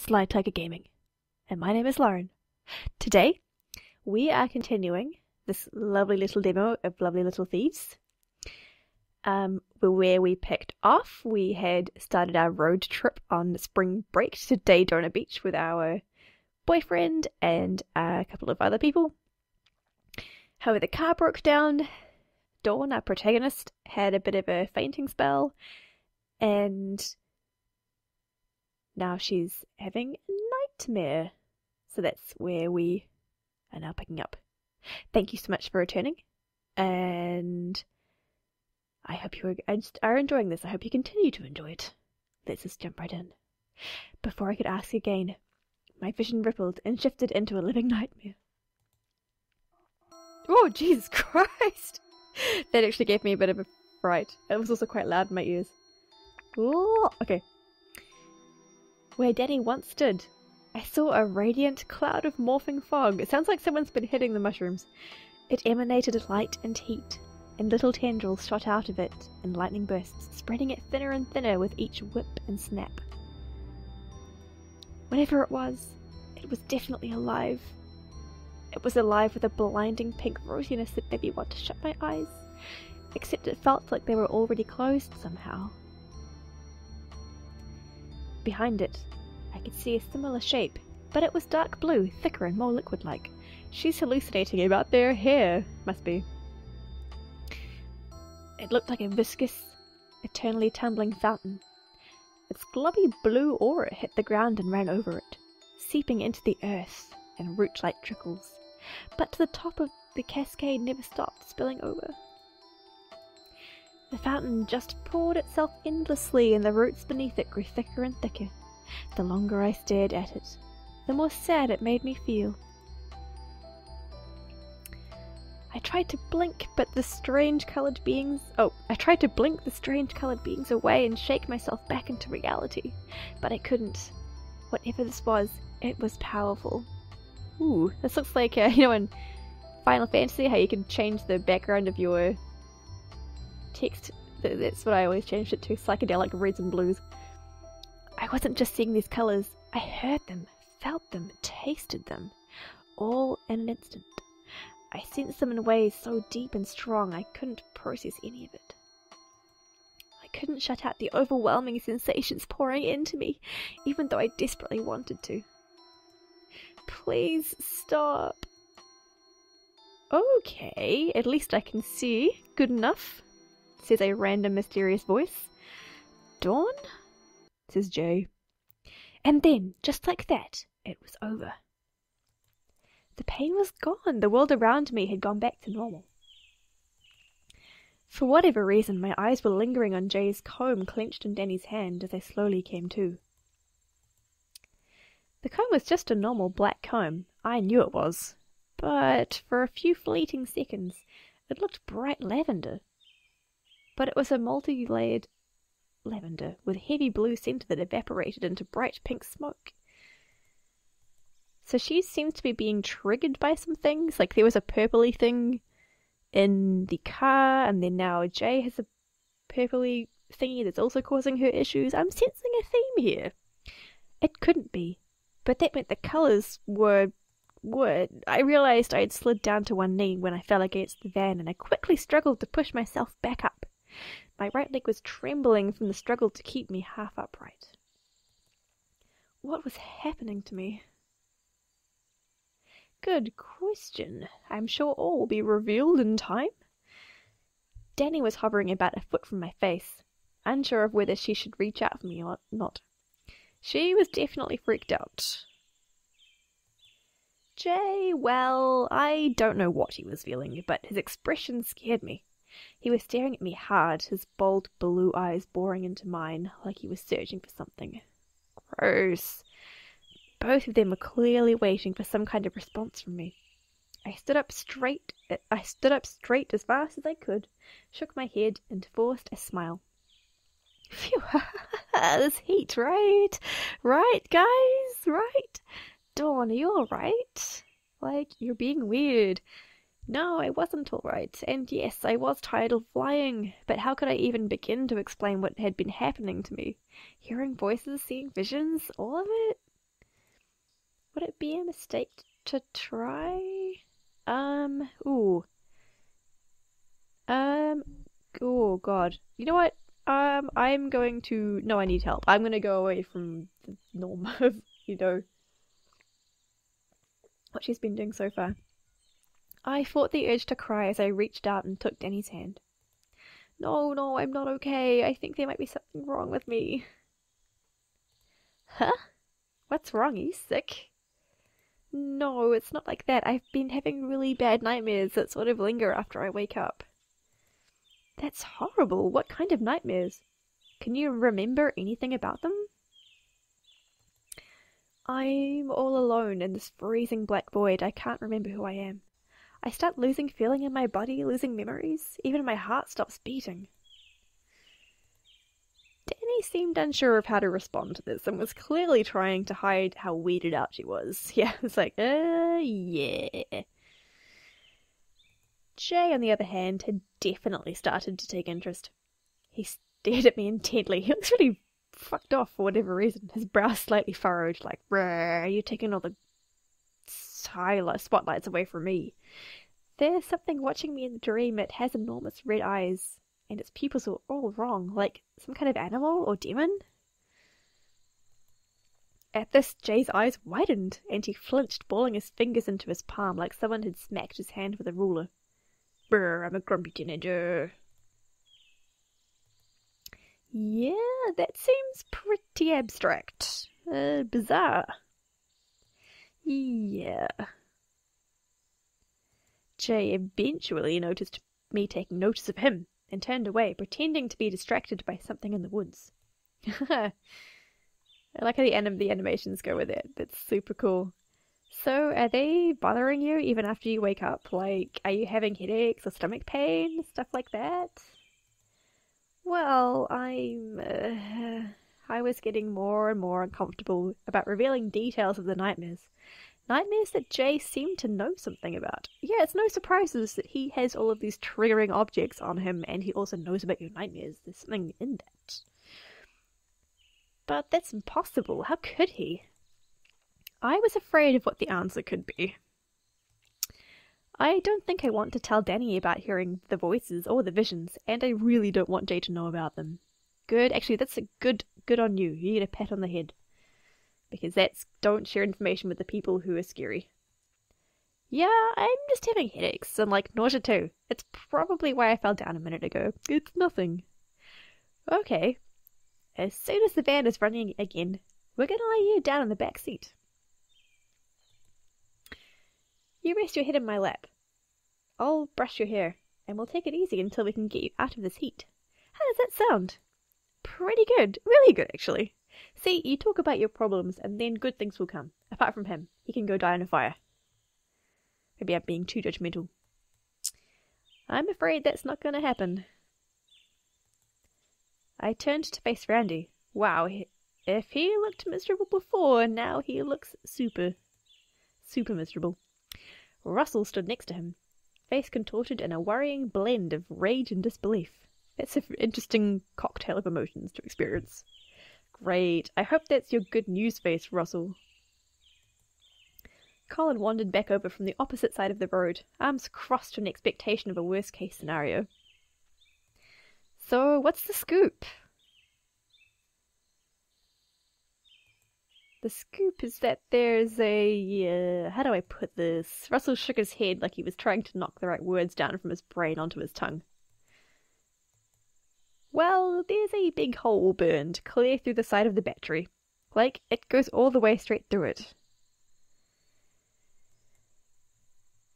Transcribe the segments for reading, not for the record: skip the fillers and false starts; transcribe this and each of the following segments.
Sly Tiger Gaming, and my name is Lauren. Today, we are continuing this lovely little demo of Lovely Little Thieves. Where we picked off, we had started our road trip on spring break to Daytona Beach with our boyfriend and a couple of other people. However, the car broke down. Dawn, our protagonist, had a bit of a fainting spell, and now she's having a nightmare. So that's where we are now picking up. Thank you so much for returning, and I hope you are enjoying this. I hope you continue to enjoy it. Let's just jump right in. Before I could ask again, my vision rippled and shifted into a living nightmare. Oh, Jesus Christ! That actually gave me a bit of a fright. It was also quite loud in my ears. Oh, okay. Where Danny once stood, I saw a radiant cloud of morphing fog. It sounds like someone's been hitting the mushrooms. It emanated light and heat, and little tendrils shot out of it in lightning bursts, spreading it thinner and thinner with each whip and snap. Whatever it was definitely alive. It was alive with a blinding pink rosiness that made me want to shut my eyes, except it felt like they were already closed somehow. Behind it, I could see a similar shape, but it was dark blue, thicker and more liquid-like. She's hallucinating about their hair, must be. It looked like a viscous, eternally tumbling fountain. Its globby blue aura hit the ground and ran over it, seeping into the earth in root-like trickles. But the top of the cascade never stopped spilling over. The fountain just poured itself endlessly, and the roots beneath it grew thicker and thicker. The longer I stared at it, the more sad it made me feel. I tried to blink the strange coloured beings away and shake myself back into reality, but I couldn't. Whatever this was, it was powerful. Ooh, this looks like, in Final Fantasy, how you can change the background of your text. That's what I always changed it to, psychedelic reds and blues. I wasn't just seeing these colours, I heard them, felt them, tasted them, all in an instant. I sensed them in ways so deep and strong I couldn't process any of it. I couldn't shut out the overwhelming sensations pouring into me, even though I desperately wanted to. Please stop. Okay, at least I can see. Good enough, says a random mysterious voice. Dawn? Says Jay. And then, just like that, it was over. The pain was gone. The world around me had gone back to normal. For whatever reason, my eyes were lingering on Jay's comb clenched in Danny's hand as I slowly came to. The comb was just a normal black comb. I knew it was. But for a few fleeting seconds, it looked bright lavender. But it was a multi-layered lavender with heavy blue centre that evaporated into bright pink smoke. So she seems to be being triggered by some things, like there was a purpley thing in the car, and then now Jay has a purpley thingy that's also causing her issues. I'm sensing a theme here. It couldn't be, but that meant the colours were. I realised I had slid down to one knee when I fell against the van, and I quickly struggled to push myself back up. My right leg was trembling from the struggle to keep me half upright. What was happening to me? Good question. I'm sure all will be revealed in time. Danny was hovering about a foot from my face, unsure of whether she should reach out for me or not. She was definitely freaked out. Jay, well, I don't know what he was feeling, but his expression scared me. He was staring at me hard, his bold blue eyes boring into mine like he was searching for something. Gross. Both of them were clearly waiting for some kind of response from me. I stood up straight as fast as I could, shook my head, and forced a smile. Phew, this heat, right? Right, guys? Right? Dawn, are you alright? Like, you're being weird. No, I wasn't alright, and yes, I was tired of flying, but how could I even begin to explain what had been happening to me? Hearing voices, seeing visions, all of it? Would it be a mistake to try? Ooh. Oh god. You know what? I'm going to... No, I need help. I'm gonna go away from the norm of, what she's been doing so far. I fought the urge to cry as I reached out and took Danny's hand. No, no, I'm not okay. I think there might be something wrong with me. Huh? What's wrong? Are you sick? No, it's not like that. I've been having really bad nightmares that sort of linger after I wake up. That's horrible. What kind of nightmares? Can you remember anything about them? I'm all alone in this freezing black void. I can't remember who I am. I start losing feeling in my body, losing memories. Even my heart stops beating. Danny seemed unsure of how to respond to this and was clearly trying to hide how weirded out she was. Yeah, it's like, yeah. Jay, on the other hand, had definitely started to take interest. He stared at me intently. He looks really fucked off for whatever reason. His brow slightly furrowed, like, you're taking all the spotlights away from me. There's something watching me in the dream. It has enormous red eyes, and its pupils are all wrong, like some kind of animal or demon. At this, Jay's eyes widened, and he flinched, balling his fingers into his palm like someone had smacked his hand with a ruler. I'm a grumpy teenager. Yeah, that seems pretty abstract. Bizarre. Yeah. Jay eventually noticed me taking notice of him and turned away, pretending to be distracted by something in the woods. I like how the animations go with it. That's super cool. So, are they bothering you even after you wake up? Like, are you having headaches or stomach pain? Stuff like that? Well, I was getting more and more uncomfortable about revealing details of the nightmares. Nightmares that Jay seemed to know something about. Yeah, it's no surprises that he has all of these triggering objects on him and he also knows about your nightmares. There's something in that. But that's impossible. How could he? I was afraid of what the answer could be. I don't think I want to tell Danny about hearing the voices or the visions, and I really don't want Jay to know about them. Good. Actually, that's a good on you. You get a pat on the head. Because don't share information with the people who are scary. Yeah, I'm just having headaches and like nausea too. It's probably why I fell down a minute ago. It's nothing. Okay. As soon as the van is running again, we're gonna lay you down in the back seat. You rest your head in my lap. I'll brush your hair, and we'll take it easy until we can get you out of this heat. How does that sound? Pretty good. Really good, actually. See, you talk about your problems, and then good things will come. Apart from him. He can go die in a fire. Maybe I'm being too judgmental. I'm afraid that's not going to happen. I turned to face Randy. Wow, if he looked miserable before, now he looks super miserable. Russell stood next to him, face contorted in a worrying blend of rage and disbelief. That's an interesting cocktail of emotions to experience. Great. I hope that's your good news face, Russell. Colin wandered back over from the opposite side of the road, arms crossed in expectation of a worst-case scenario. So, what's the scoop? The scoop is that there's a... how do I put this? Russell shook his head like he was trying to knock the right words down from his brain onto his tongue. Well, there's a big hole burned clear through the side of the battery. Like, it goes all the way straight through it.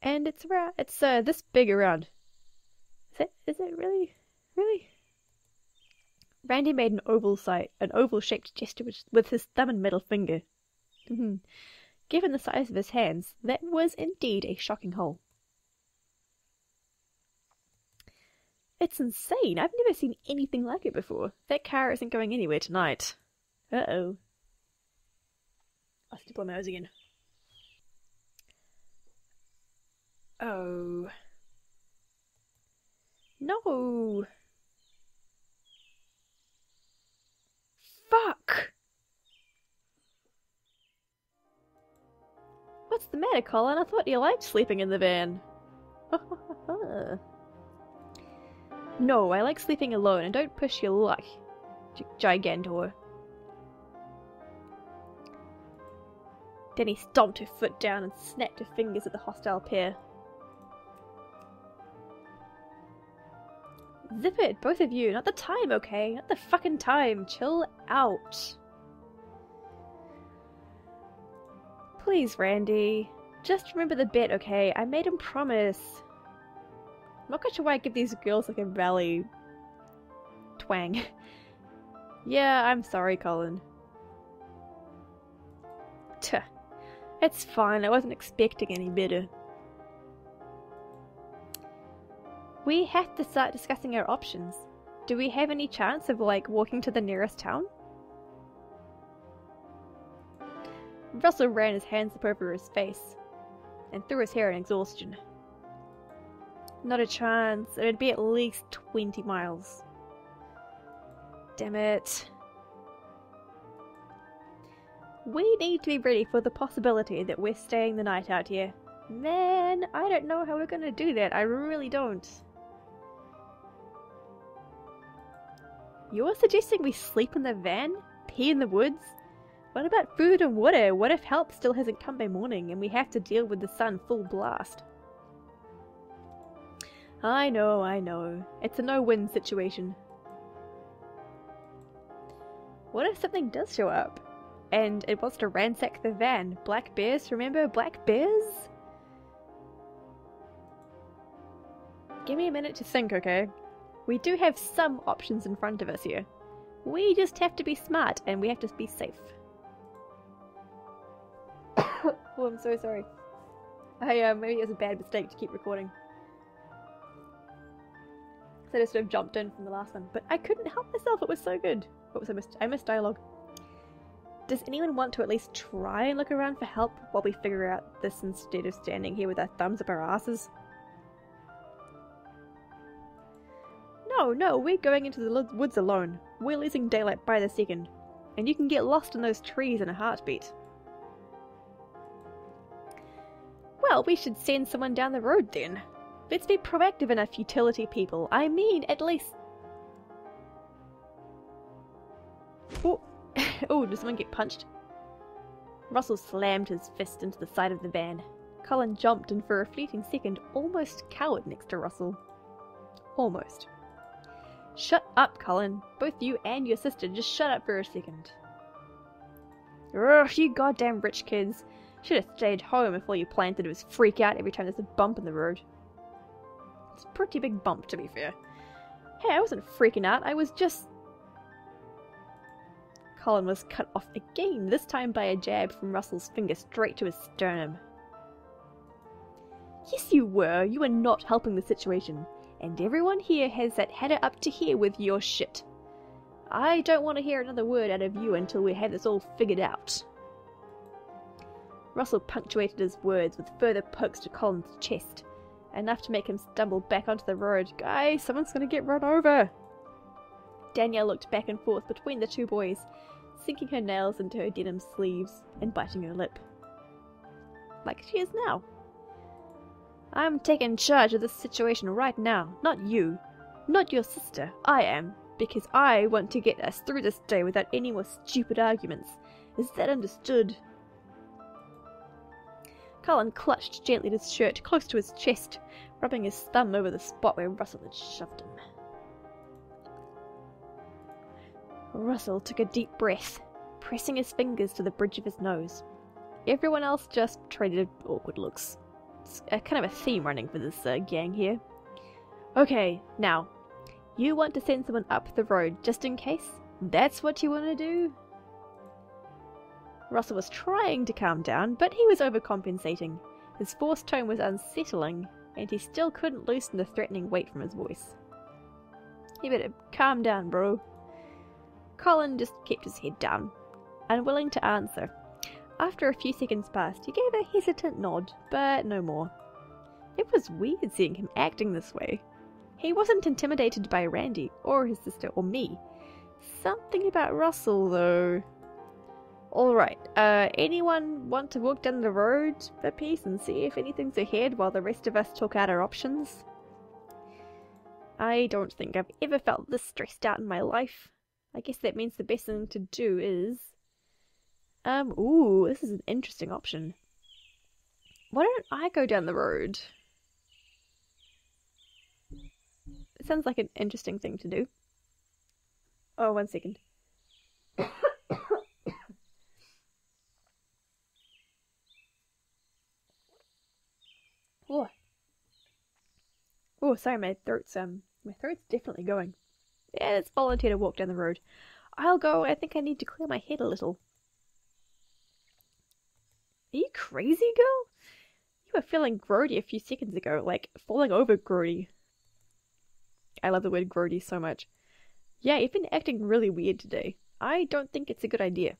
And it's this big around. Is it really? Really? Randy made an oval-shaped gesture with his thumb and middle finger. Given the size of his hands, that was indeed a shocking hole. It's insane. I've never seen anything like it before. That car isn't going anywhere tonight. Uh-oh. I'll have to blow my nose again. Oh. No. Fuck! What's the matter, Colin? I thought you liked sleeping in the van. No, I like sleeping alone, and don't push your luck, Gigantor. Denny stomped her foot down and snapped her fingers at the hostile pair. Zip it, both of you. Not the time, okay? Not the fucking time. Chill out. Please, Randy. Just remember the bet, okay? I made him promise. I'm not quite sure why I give these girls like a rally twang. Yeah, I'm sorry, Colin. Tuh. It's fine, I wasn't expecting any better. We have to start discussing our options. Do we have any chance of, like, walking to the nearest town? Russell ran his hands up over his face and threw his hair in exhaustion. Not a chance. It would be at least 20 miles. Damn it. We need to be ready for the possibility that we're staying the night out here. Man, I don't know how we're gonna do that. I really don't. You're suggesting we sleep in the van? Pee in the woods? What about food and water? What if help still hasn't come by morning and we have to deal with the sun full blast? I know. It's a no-win situation. What if something does show up? And it wants to ransack the van? Black bears, remember? Black bears? Give me a minute to think, okay? We do have some options in front of us here. We just have to be smart and we have to be safe. Oh, I'm so sorry. Maybe it was a bad mistake to keep recording. So I just sort of jumped in from the last one. But I couldn't help myself, it was so good. What was I missed? I missed dialogue. Does anyone want to at least try and look around for help while we figure out this instead of standing here with our thumbs up our asses? No, we're going into the woods alone. We're losing daylight by the second. And you can get lost in those trees in a heartbeat. Well, we should send someone down the road then. Let's be proactive in our futility, people. I mean, at least... Oh, oh, did someone get punched? Russell slammed his fist into the side of the van. Colin jumped and for a fleeting second almost cowered next to Russell. Almost. Shut up, Colin. Both you and your sister, just shut up for a second. Ugh, you goddamn rich kids. Should have stayed home if all you planned to do is freak out every time there's a bump in the road. It's a pretty big bump, to be fair. Hey, I wasn't freaking out, I was just... Colin was cut off again, this time by a jab from Russell's finger straight to his sternum. Yes, you were. You were not helping the situation. And everyone here has had it up to here with your shit. I don't want to hear another word out of you until we have this all figured out. Russell punctuated his words with further pokes to Colin's chest, enough to make him stumble back onto the road. Guys, someone's gonna get run over! Danielle looked back and forth between the two boys, sinking her nails into her denim sleeves and biting her lip. Like she is now. I'm taking charge of this situation right now, not you. Not your sister, I am, because I want to get us through this day without any more stupid arguments. Is that understood? Colin clutched gently at his shirt close to his chest, rubbing his thumb over the spot where Russell had shoved him. Russell took a deep breath, pressing his fingers to the bridge of his nose. Everyone else just traded awkward looks. It's kind of a theme running for this gang here. Okay, now, you want to send someone up the road just in case? That's what you want to do? Russell was trying to calm down, but he was overcompensating. His forced tone was unsettling, and he still couldn't loosen the threatening weight from his voice. You better calm down, bro. Colin just kept his head down, unwilling to answer. After a few seconds passed, he gave a hesitant nod, but no more. It was weird seeing him acting this way. He wasn't intimidated by Randy, or his sister, or me. Something about Russell, though. Alright, anyone want to walk down the road a piece and see if anything's ahead while the rest of us talk out our options? I don't think I've ever felt this stressed out in my life. I guess that means the best thing to do is... ooh, this is an interesting option. Why don't I go down the road? It sounds like an interesting thing to do. Oh, 1 second. Oh. Oh, sorry, my throat's definitely going. Yeah, let's volunteer to walk down the road. I'll go. I think I need to clear my head a little. Are you crazy, girl? You were feeling grody a few seconds ago, like falling over grody. I love the word grody so much. Yeah, you've been acting really weird today. I don't think it's a good idea.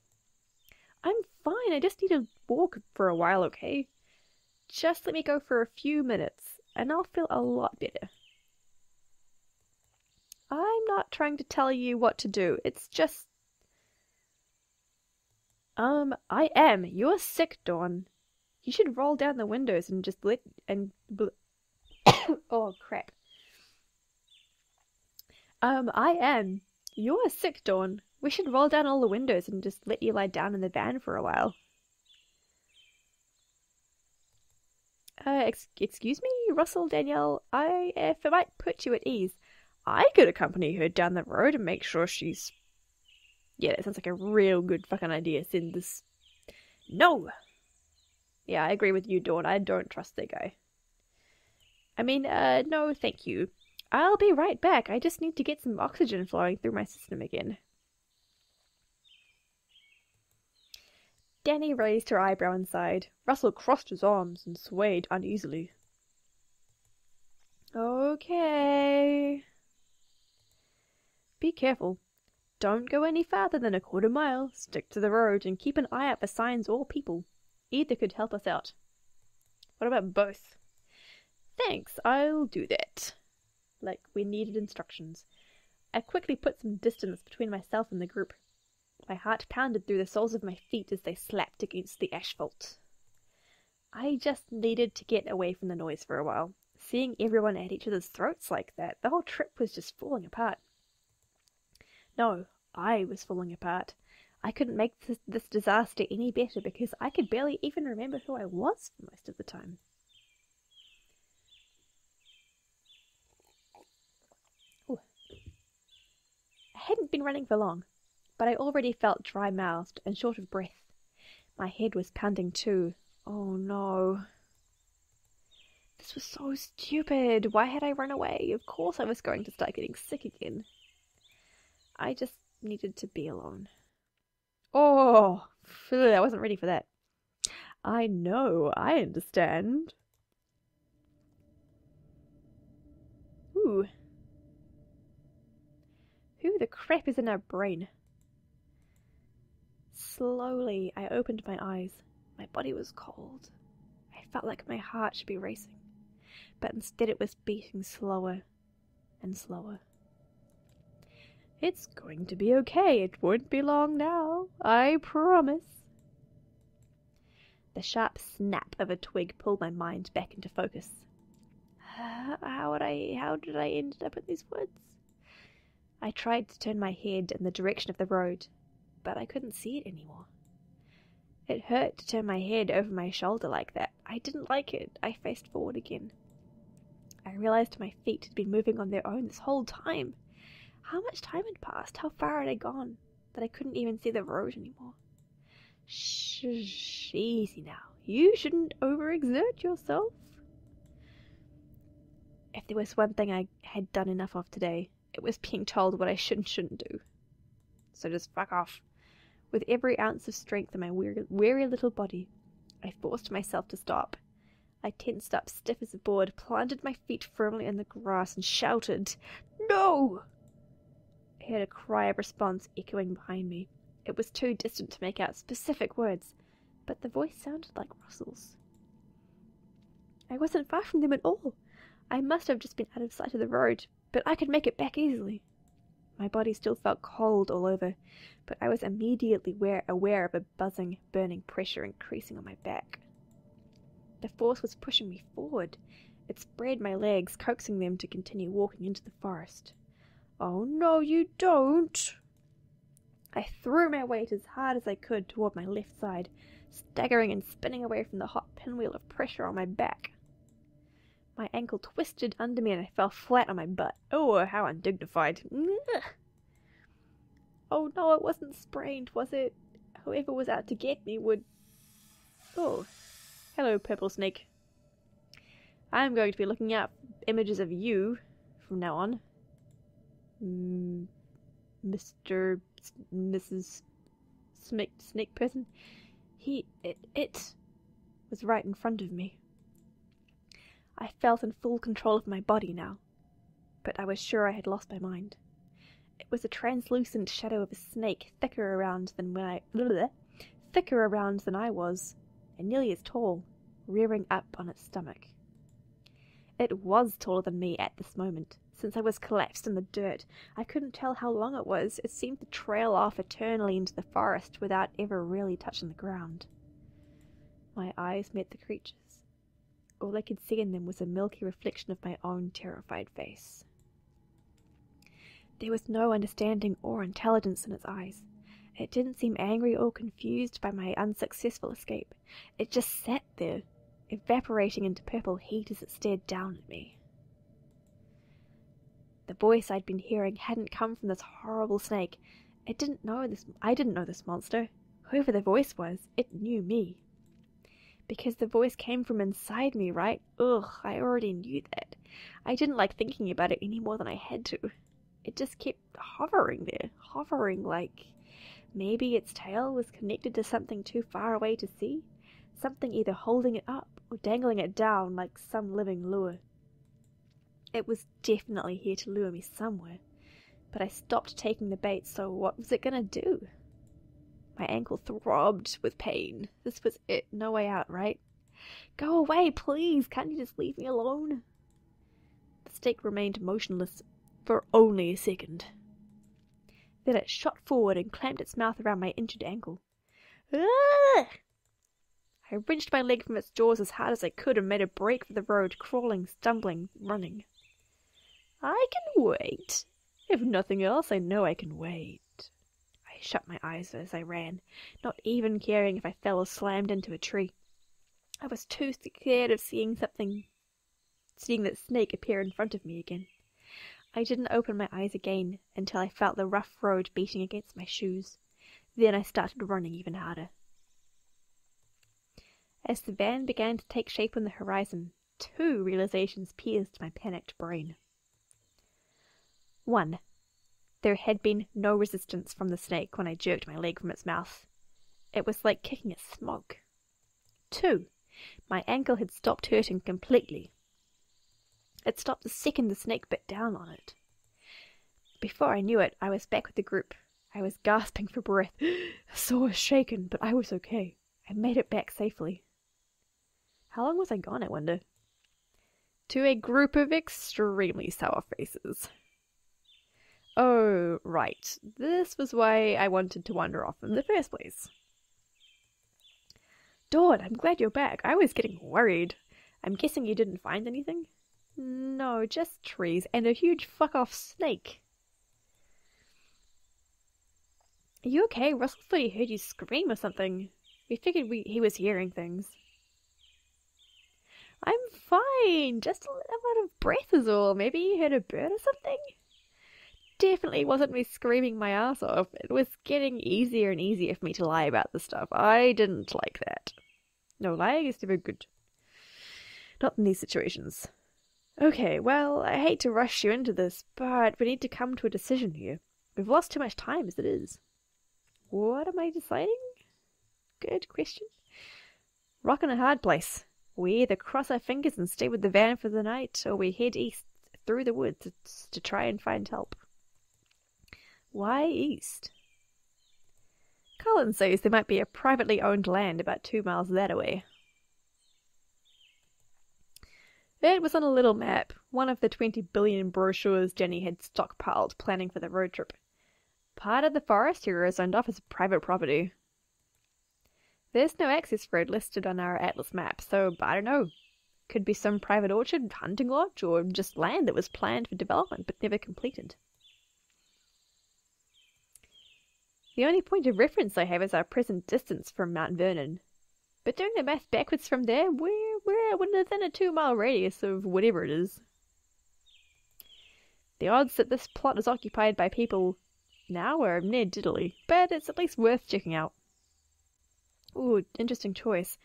I'm fine. I just need to walk for a while, okay? Just let me go for a few minutes, and I'll feel a lot better. I'm not trying to tell you what to do. It's just... I am. You're sick, Dawn. You should roll down the windows and just oh, crap. I am. You're sick, Dawn. We should roll down all the windows and just let you lie down in the van for a while. Excuse me, Russell, Danielle. If it might put you at ease, I could accompany her down the road and make sure she's... Yeah, that sounds like a real good fucking idea. Send this... No! Yeah, I agree with you, Dawn. I don't trust that guy. I mean, no, thank you. I'll be right back. I just need to get some oxygen flowing through my system again. Danny raised her eyebrow and sighed. Russell crossed his arms and swayed uneasily. Okay. Be careful. Don't go any farther than a quarter mile. Stick to the road and keep an eye out for signs or people. Either could help us out. What about both? Thanks, I'll do that. Like we needed instructions. I quickly put some distance between myself and the group. My heart pounded through the soles of my feet as they slapped against the asphalt. I just needed to get away from the noise for a while. Seeing everyone at each other's throats like that, the whole trip was just falling apart. No, I was falling apart. I couldn't make this disaster any better because I could barely even remember who I was for most of the time. Ooh. I hadn't been running for long, but I already felt dry-mouthed and short of breath. My head was pounding too. Oh no. This was so stupid. Why had I run away? Of course I was going to start getting sick again. I just needed to be alone. Oh, I wasn't ready for that. I know, I understand. Ooh. Who the crap is in our brain? Slowly, I opened my eyes. My body was cold. I felt like my heart should be racing, but instead it was beating slower and slower. It's going to be okay. It won't be long now. I promise. The sharp snap of a twig pulled my mind back into focus. How did I end up in these woods? I tried to turn my head in the direction of the road, but I couldn't see it anymore. It hurt to turn my head over my shoulder like that. I didn't like it. I faced forward again. I realized my feet had been moving on their own this whole time. How much time had passed? How far had I gone? That I couldn't even see the road anymore. Shh, easy now. You shouldn't overexert yourself. If there was one thing I had done enough of today, it was being told what I should and shouldn't do. So just fuck off. With every ounce of strength in my weary little body, I forced myself to stop. I tensed up stiff as a board, planted my feet firmly in the grass, and shouted, "No!" I heard a cry of response echoing behind me. It was too distant to make out specific words, but the voice sounded like Russell's. I wasn't far from them at all. I must have just been out of sight of the road, but I could make it back easily. My body still felt cold all over, but I was immediately aware of a buzzing, burning pressure increasing on my back. The force was pushing me forward. It spread my legs, coaxing them to continue walking into the forest. Oh no, you don't! I threw my weight as hard as I could toward my left side, staggering and spinning away from the hot pinwheel of pressure on my back. My ankle twisted under me and I fell flat on my butt. Oh, how undignified. Ugh. Oh no, it wasn't sprained, was it? Whoever was out to get me would... Oh, hello, purple snake. I'm going to be looking out for images of you from now on. Mr. Mrs. Snake person. It was right in front of me. I felt in full control of my body now, but I was sure I had lost my mind. It was a translucent shadow of a snake, thicker around than I was, and nearly as tall, rearing up on its stomach. It was taller than me at this moment. Since I was collapsed in the dirt, I couldn't tell how long it was. It seemed to trail off eternally into the forest without ever really touching the ground. My eyes met the creature's. All I could see in them was a milky reflection of my own terrified face. There was no understanding or intelligence in its eyes. It didn't seem angry or confused by my unsuccessful escape. It just sat there, evaporating into purple heat as it stared down at me. The voice I'd been hearing hadn't come from this horrible snake. I didn't know this monster. Whoever the voice was, it knew me. Because the voice came from inside me, right? Ugh, I already knew that. I didn't like thinking about it any more than I had to. It just kept hovering there, like maybe its tail was connected to something too far away to see, something either holding it up or dangling it down like some living lure. It was definitely here to lure me somewhere, but I stopped taking the bait, so what was it gonna do? My ankle throbbed with pain. This was it, no way out, right? Go away, please! Can't you just leave me alone? The snake remained motionless for only a second. Then it shot forward and clamped its mouth around my injured ankle. Ah! I wrenched my leg from its jaws as hard as I could and made a break for the road, crawling, stumbling, running. I can wait. If nothing else, I know I can wait. I shut my eyes as I ran, not even caring if I fell or slammed into a tree. I was too scared of seeing that snake appear in front of me again. I didn't open my eyes again until I felt the rough road beating against my shoes. Then I started running even harder. As the van began to take shape on the horizon, two realizations pierced my panicked brain. 1. There had been no resistance from the snake when I jerked my leg from its mouth. It was like kicking a smoke. 2. My ankle had stopped hurting completely. It stopped the second the snake bit down on it. Before I knew it, I was back with the group. I was gasping for breath, sore shaken, but I was okay. I made it back safely. How long was I gone, I wonder? To a group of extremely sour faces. Oh, right. This was why I wanted to wander off in the first place. Dawn, I'm glad you're back. I was getting worried. I'm guessing you didn't find anything? No, just trees and a huge fuck-off snake. Are you okay? Russell thought he heard you scream or something. We figured he was hearing things. I'm fine. Just a little out of breath is all. Maybe you heard a bird or something? Definitely wasn't me screaming my ass off. It was getting easier and easier for me to lie about this stuff. I didn't like that. No, lying is never good. Not in these situations. Okay, well, I hate to rush you into this, but we need to come to a decision here. We've lost too much time as it is. What am I deciding? Good question. Rock in a hard place. We either cross our fingers and stay with the van for the night, or we head east through the woods to try and find help. Why east? Colin says there might be a privately owned land about 2 miles that away. It was on a little map, one of the 20 billion brochures Jenny had stockpiled planning for the road trip. Part of the forest here is owned off as private property. There's no access road listed on our atlas map, so I don't know. Could be some private orchard, hunting lodge, or just land that was planned for development but never completed. The only point of reference I have is our present distance from Mount Vernon. But doing the math backwards from there, we're within a 2-mile radius of whatever it is. The odds that this plot is occupied by people now are near diddly, but it's at least worth checking out. Ooh, interesting choice.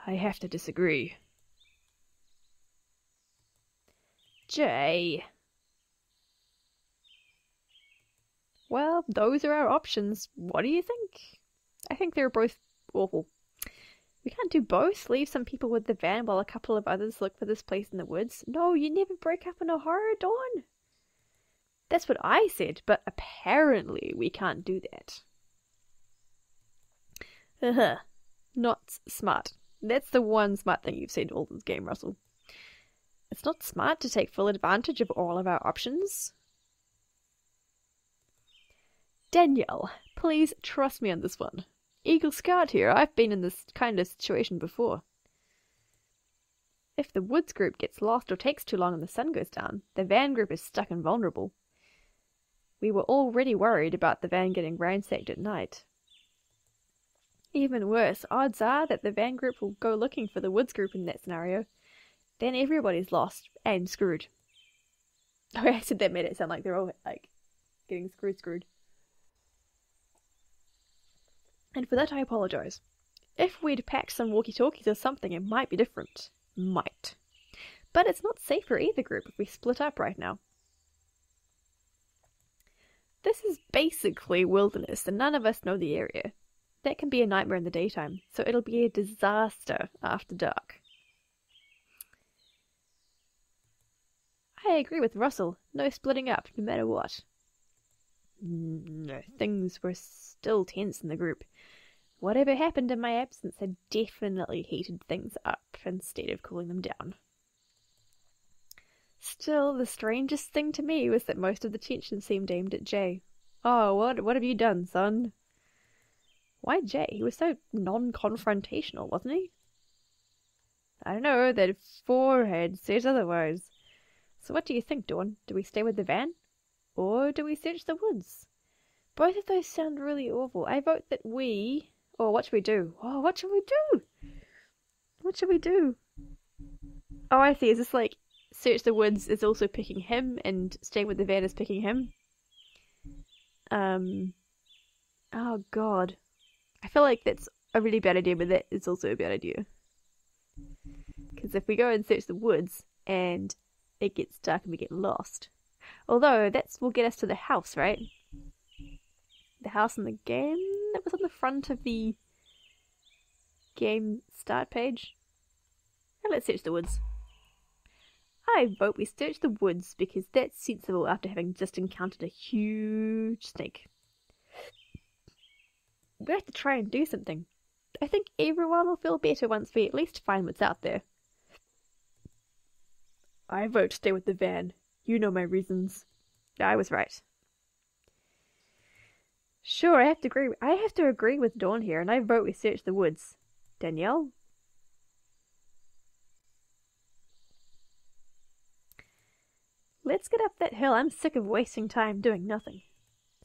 I have to disagree. Jay. Well, those are our options. What do you think? I think they're both awful. We can't do both. Leave some people with the van while a couple of others look for this place in the woods. No, you never break up in a horror, Dawn. That's what I said, but apparently we can't do that. Not smart. That's the one smart thing you've said all this game, Russell. It's not smart to take full advantage of all of our options. Danielle, please trust me on this one. Eagle Scout here, I've been in this kind of situation before. If the woods group gets lost or takes too long and the sun goes down, the van group is stuck and vulnerable. We were already worried about the van getting ransacked at night. Even worse, odds are that the van group will go looking for the woods group in that scenario. Then everybody's lost and screwed. Oh, I said that made it sound like they're all, like, getting screwed. And for that I apologize. If we'd packed some walkie-talkies or something, it might be different. Might. But it's not safe for either group if we split up right now. This is basically wilderness, and none of us know the area. That can be a nightmare in the daytime, so it'll be a disaster after dark. I agree with Russell. No splitting up, no matter what. No, things were still tense in the group. Whatever happened in my absence had definitely heated things up instead of cooling them down. Still, the strangest thing to me was that most of the tension seemed aimed at Jay. Oh, what have you done, son? Why Jay? He was so non-confrontational, wasn't he? I don't know, that forehead says otherwise. So what do you think, Dawn? Do we stay with the van? Or do we search the woods? Both of those sound really awful. I vote that we... Or what should we do? Oh, what should we do? What should we do? Oh, I see. Is this like search the woods is also picking him and staying with the van is picking him? Oh, God. I feel like that's a really bad idea, but that is also a bad idea. Because if we go and search the woods and it gets dark and we get lost... Although, that will get us to the house, right? The house in the game that was on the front of the game start page. Now let's search the woods. I vote we search the woods because that's sensible after having just encountered a huge snake. We have to try and do something. I think everyone will feel better once we at least find what's out there. I vote stay with the van. You know my reasons. I was right. Sure, I have to agree with Dawn here, and I vote we search the woods. Danielle? Let's get up that hill. I'm sick of wasting time doing nothing.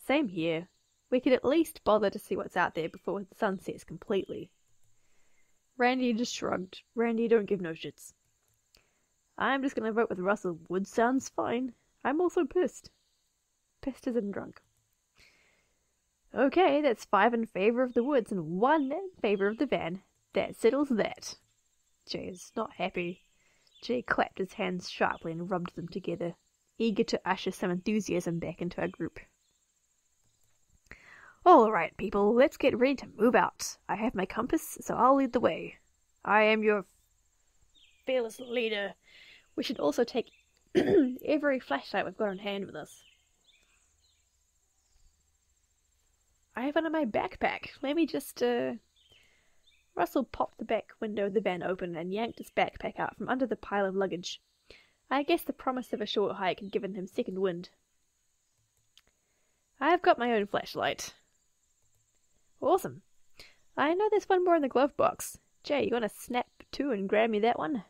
Same here. We could at least bother to see what's out there before the sun sets completely. Randy just shrugged. Randy don't give no shits. I'm just gonna vote with Russell. Woods sounds fine. I'm also pissed. Pissed as in drunk. Okay, that's 5 in favor of the woods and 1 in favor of the van. That settles that. Jay is not happy. Jay clapped his hands sharply and rubbed them together, eager to usher some enthusiasm back into our group. Alright, people, let's get ready to move out. I have my compass, so I'll lead the way. I am your fearless leader. We should also take every flashlight we've got on hand with us. I have one in my backpack. Let me just, Where Russell popped the back window of the van open and yanked his backpack out from under the pile of luggage. I guess the promise of a short hike had given him second wind. I've got my own flashlight. Awesome. I know there's one more in the glove box. Jay, you wanna snap to and grab me that one?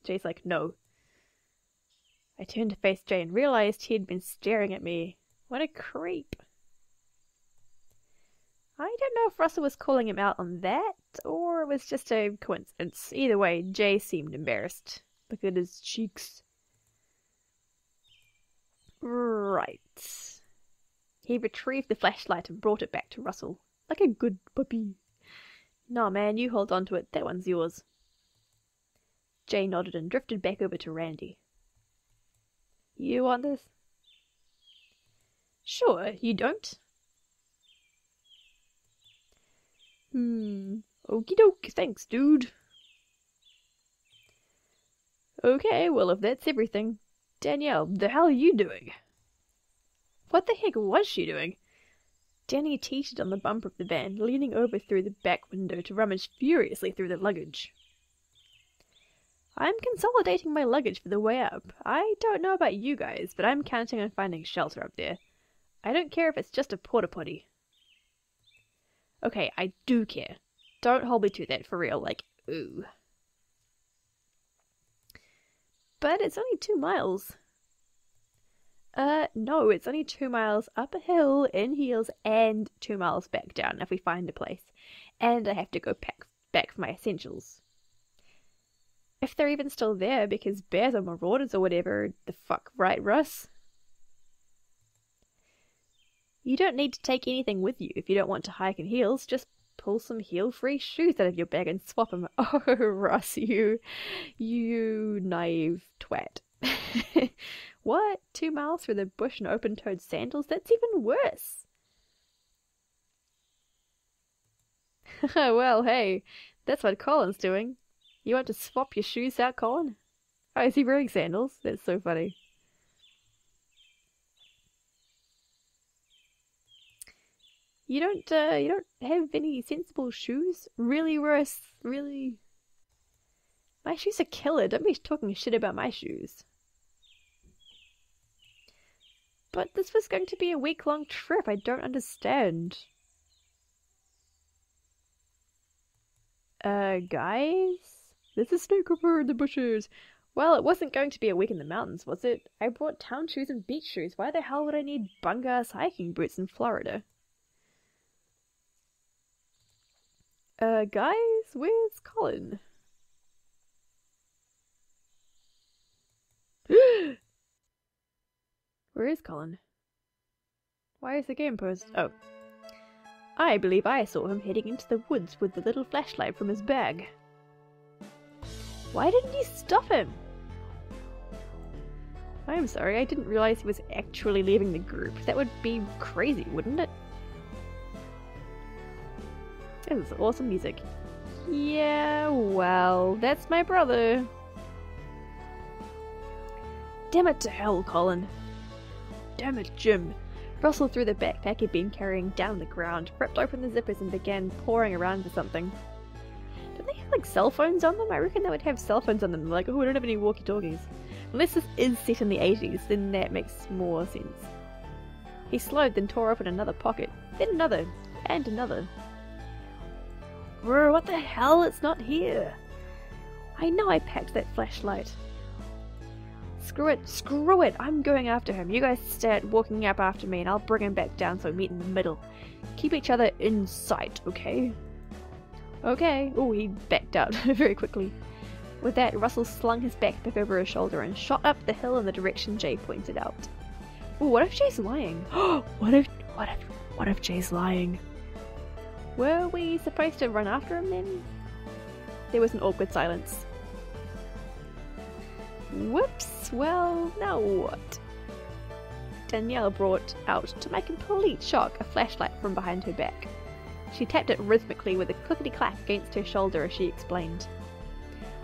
Jay's like, no. I turned to face Jay and realized he had been staring at me. What a creep. I don't know if Russell was calling him out on that, or it was just a coincidence. Either way, Jay seemed embarrassed. Look at his cheeks. Right. He retrieved the flashlight and brought it back to Russell, like a good puppy. Nah, man, you hold on to it. That one's yours. Jay nodded and drifted back over to Randy. You want this? Sure, you don't? Okie doke, thanks, dude. Okay, well, if that's everything. Danielle, the hell are you doing? What the heck was she doing? Danny teetered on the bumper of the van, leaning over through the back window to rummage furiously through the luggage. I'm consolidating my luggage for the way up. I don't know about you guys, but I'm counting on finding shelter up there. I don't care if it's just a porta potty. Okay, I do care. Don't hold me to that for real, like, ooh. But it's only 2 miles. No, it's only 2 miles up a hill in heels and 2 miles back down if we find a place. And I have to go back for my essentials. If they're even still there, because bears or marauders or whatever the fuck, right, Russ? You don't need to take anything with you if you don't want to hike in heels. Just pull some heel-free shoes out of your bag and swap them. Oh, Russ, you naive twat. What? 2 miles through the bush in open-toed sandals? That's even worse. Well, hey, that's what Colin's doing. You want to swap your shoes out, Colin? Oh, is he wearing sandals? That's so funny. You don't have any sensible shoes? Really, Russ? Really? My shoes are killer. Don't be talking shit about my shoes. But this was going to be a week-long trip. I don't understand. Guys? There's a snake over in the bushes. Well, it wasn't going to be a week in the mountains, was it? I brought town shoes and beach shoes. Why the hell would I need bung-ass hiking boots in Florida? Guys? Where's Colin? Where is Colin? Why is the game paused? Oh. I believe I saw him heading into the woods with the little flashlight from his bag. Why didn't you stop him? I'm sorry, I didn't realize he was actually leaving the group. That would be crazy, wouldn't it? This is awesome music. Yeah, well, that's my brother. Damn it to hell, Colin. Damn it, Jim. Russell threw the backpack he'd been carrying down the ground, ripped open the zippers and began pouring around for something. Don't they have like cell phones on them? I reckon they would have cell phones on them. Like, oh, we don't have any walkie-talkies. Unless this is set in the 80s, then that makes more sense. He slowed, then tore open another pocket, then another, and another. Brr, what the hell? It's not here. I know I packed that flashlight. Screw it, I'm going after him. You guys start walking up after me and I'll bring him back down so we meet in the middle. Keep each other in sight, okay? Okay. Oh, he backed out very quickly. With that, Russell slung his backpack over his shoulder and shot up the hill in the direction Jay pointed out. Ooh, what if Jay's lying? What if Jay's lying? Were we supposed to run after him then? There was an awkward silence. Whoops, well, now what? Danielle brought out, to my complete shock, a flashlight from behind her back. She tapped it rhythmically with a clickety-clack against her shoulder as she explained.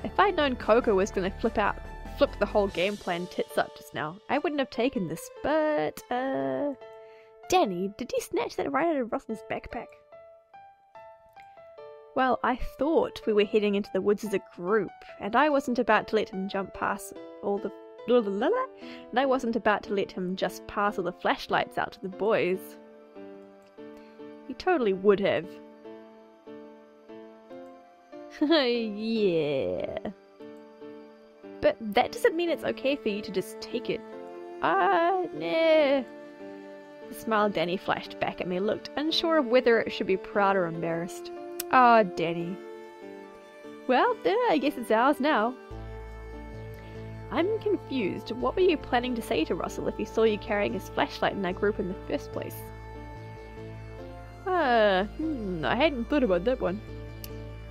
If I'd known Coco was going to flip the whole game plan tits up just now, I wouldn't have taken this, but, Danny, did you snatch that right out of Russell's backpack? Well, I thought we were heading into the woods as a group, and I wasn't about to let him jump past all the... And I wasn't about to let him just pass all the flashlights out to the boys. He totally would have. Yeah. But that doesn't mean it's okay for you to just take it. Nah. The smile Danny flashed back at me looked unsure of whether it should be proud or embarrassed. Ah, Danny. Well, I guess it's ours now. I'm confused. What were you planning to say to Russell if he saw you carrying his flashlight in our group in the first place? I hadn't thought about that one.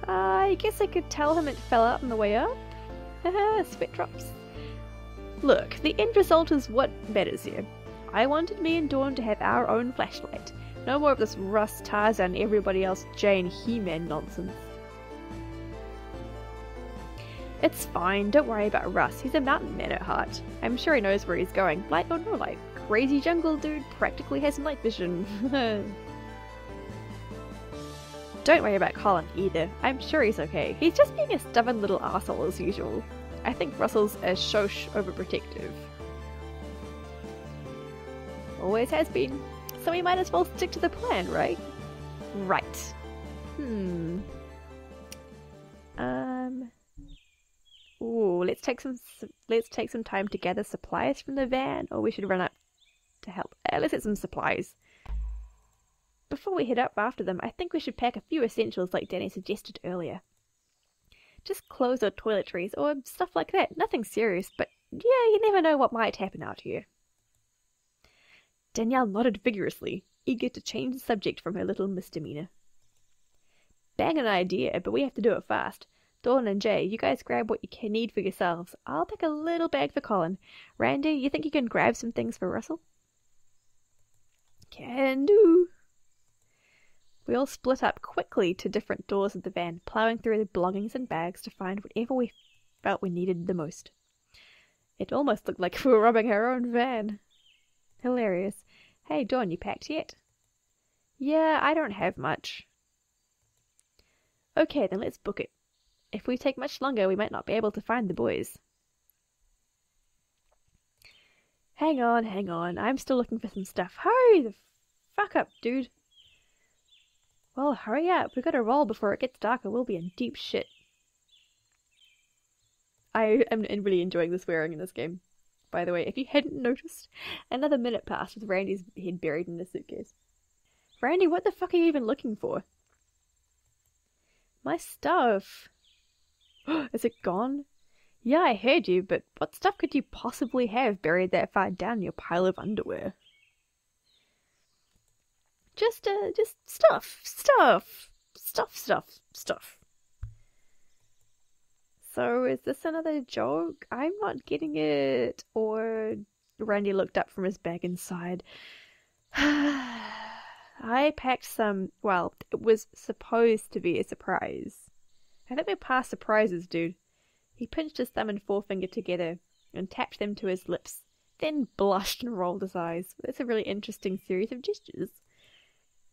I guess I could tell him it fell out on the way up. Haha, sweat drops. Look, the end result is what matters here. I wanted me and Dawn to have our own flashlight. No more of this Russ, Tarzan, everybody else, Jane, He-Man nonsense. It's fine, don't worry about Russ. He's a mountain man at heart. I'm sure he knows where he's going. Light or no light. Crazy jungle dude practically has night vision. Don't worry about Colin either. I'm sure he's okay. He's just being a stubborn little asshole as usual. I think Russell's a shosh overprotective. Always has been. So we might as well stick to the plan, right? Right. Ooh, let's take some time to gather supplies from the van, or we should run up to help. Let's get some supplies. Before we head up after them, I think we should pack a few essentials like Danny suggested earlier. Just clothes or toiletries or stuff like that. Nothing serious, but yeah, you never know what might happen out here. Danielle nodded vigorously, eager to change the subject from her little misdemeanor. Bangin' idea, but we have to do it fast. Dawn and Jay, you guys grab what you need for yourselves. I'll pack a little bag for Colin. Randy, you think you can grab some things for Russell? Can do. We all split up quickly to different doors of the van, ploughing through the belongings and bags to find whatever we felt we needed the most. It almost looked like we were robbing our own van. Hilarious. Hey, Dawn, you packed yet? Yeah, I don't have much. Okay, then let's book it. If we take much longer, we might not be able to find the boys. Hang on. I'm still looking for some stuff. Hurry the fuck up, dude. Well, hurry up. We gotta roll before it gets dark or we'll be in deep shit. I am really enjoying the swearing in this game. By the way, if you hadn't noticed, another minute passed with Randy's head buried in the suitcase. Randy, what the fuck are you even looking for? My stuff. Is it gone? Yeah, I heard you, but what stuff could you possibly have buried that far down your pile of underwear? Just stuff. So is this another joke? I'm not getting it. Or Randy looked up from his bag and sighed. I packed some, well, it was supposed to be a surprise. I think we're past surprises, dude. He pinched his thumb and forefinger together and tapped them to his lips, then blushed and rolled his eyes. That's a really interesting series of gestures.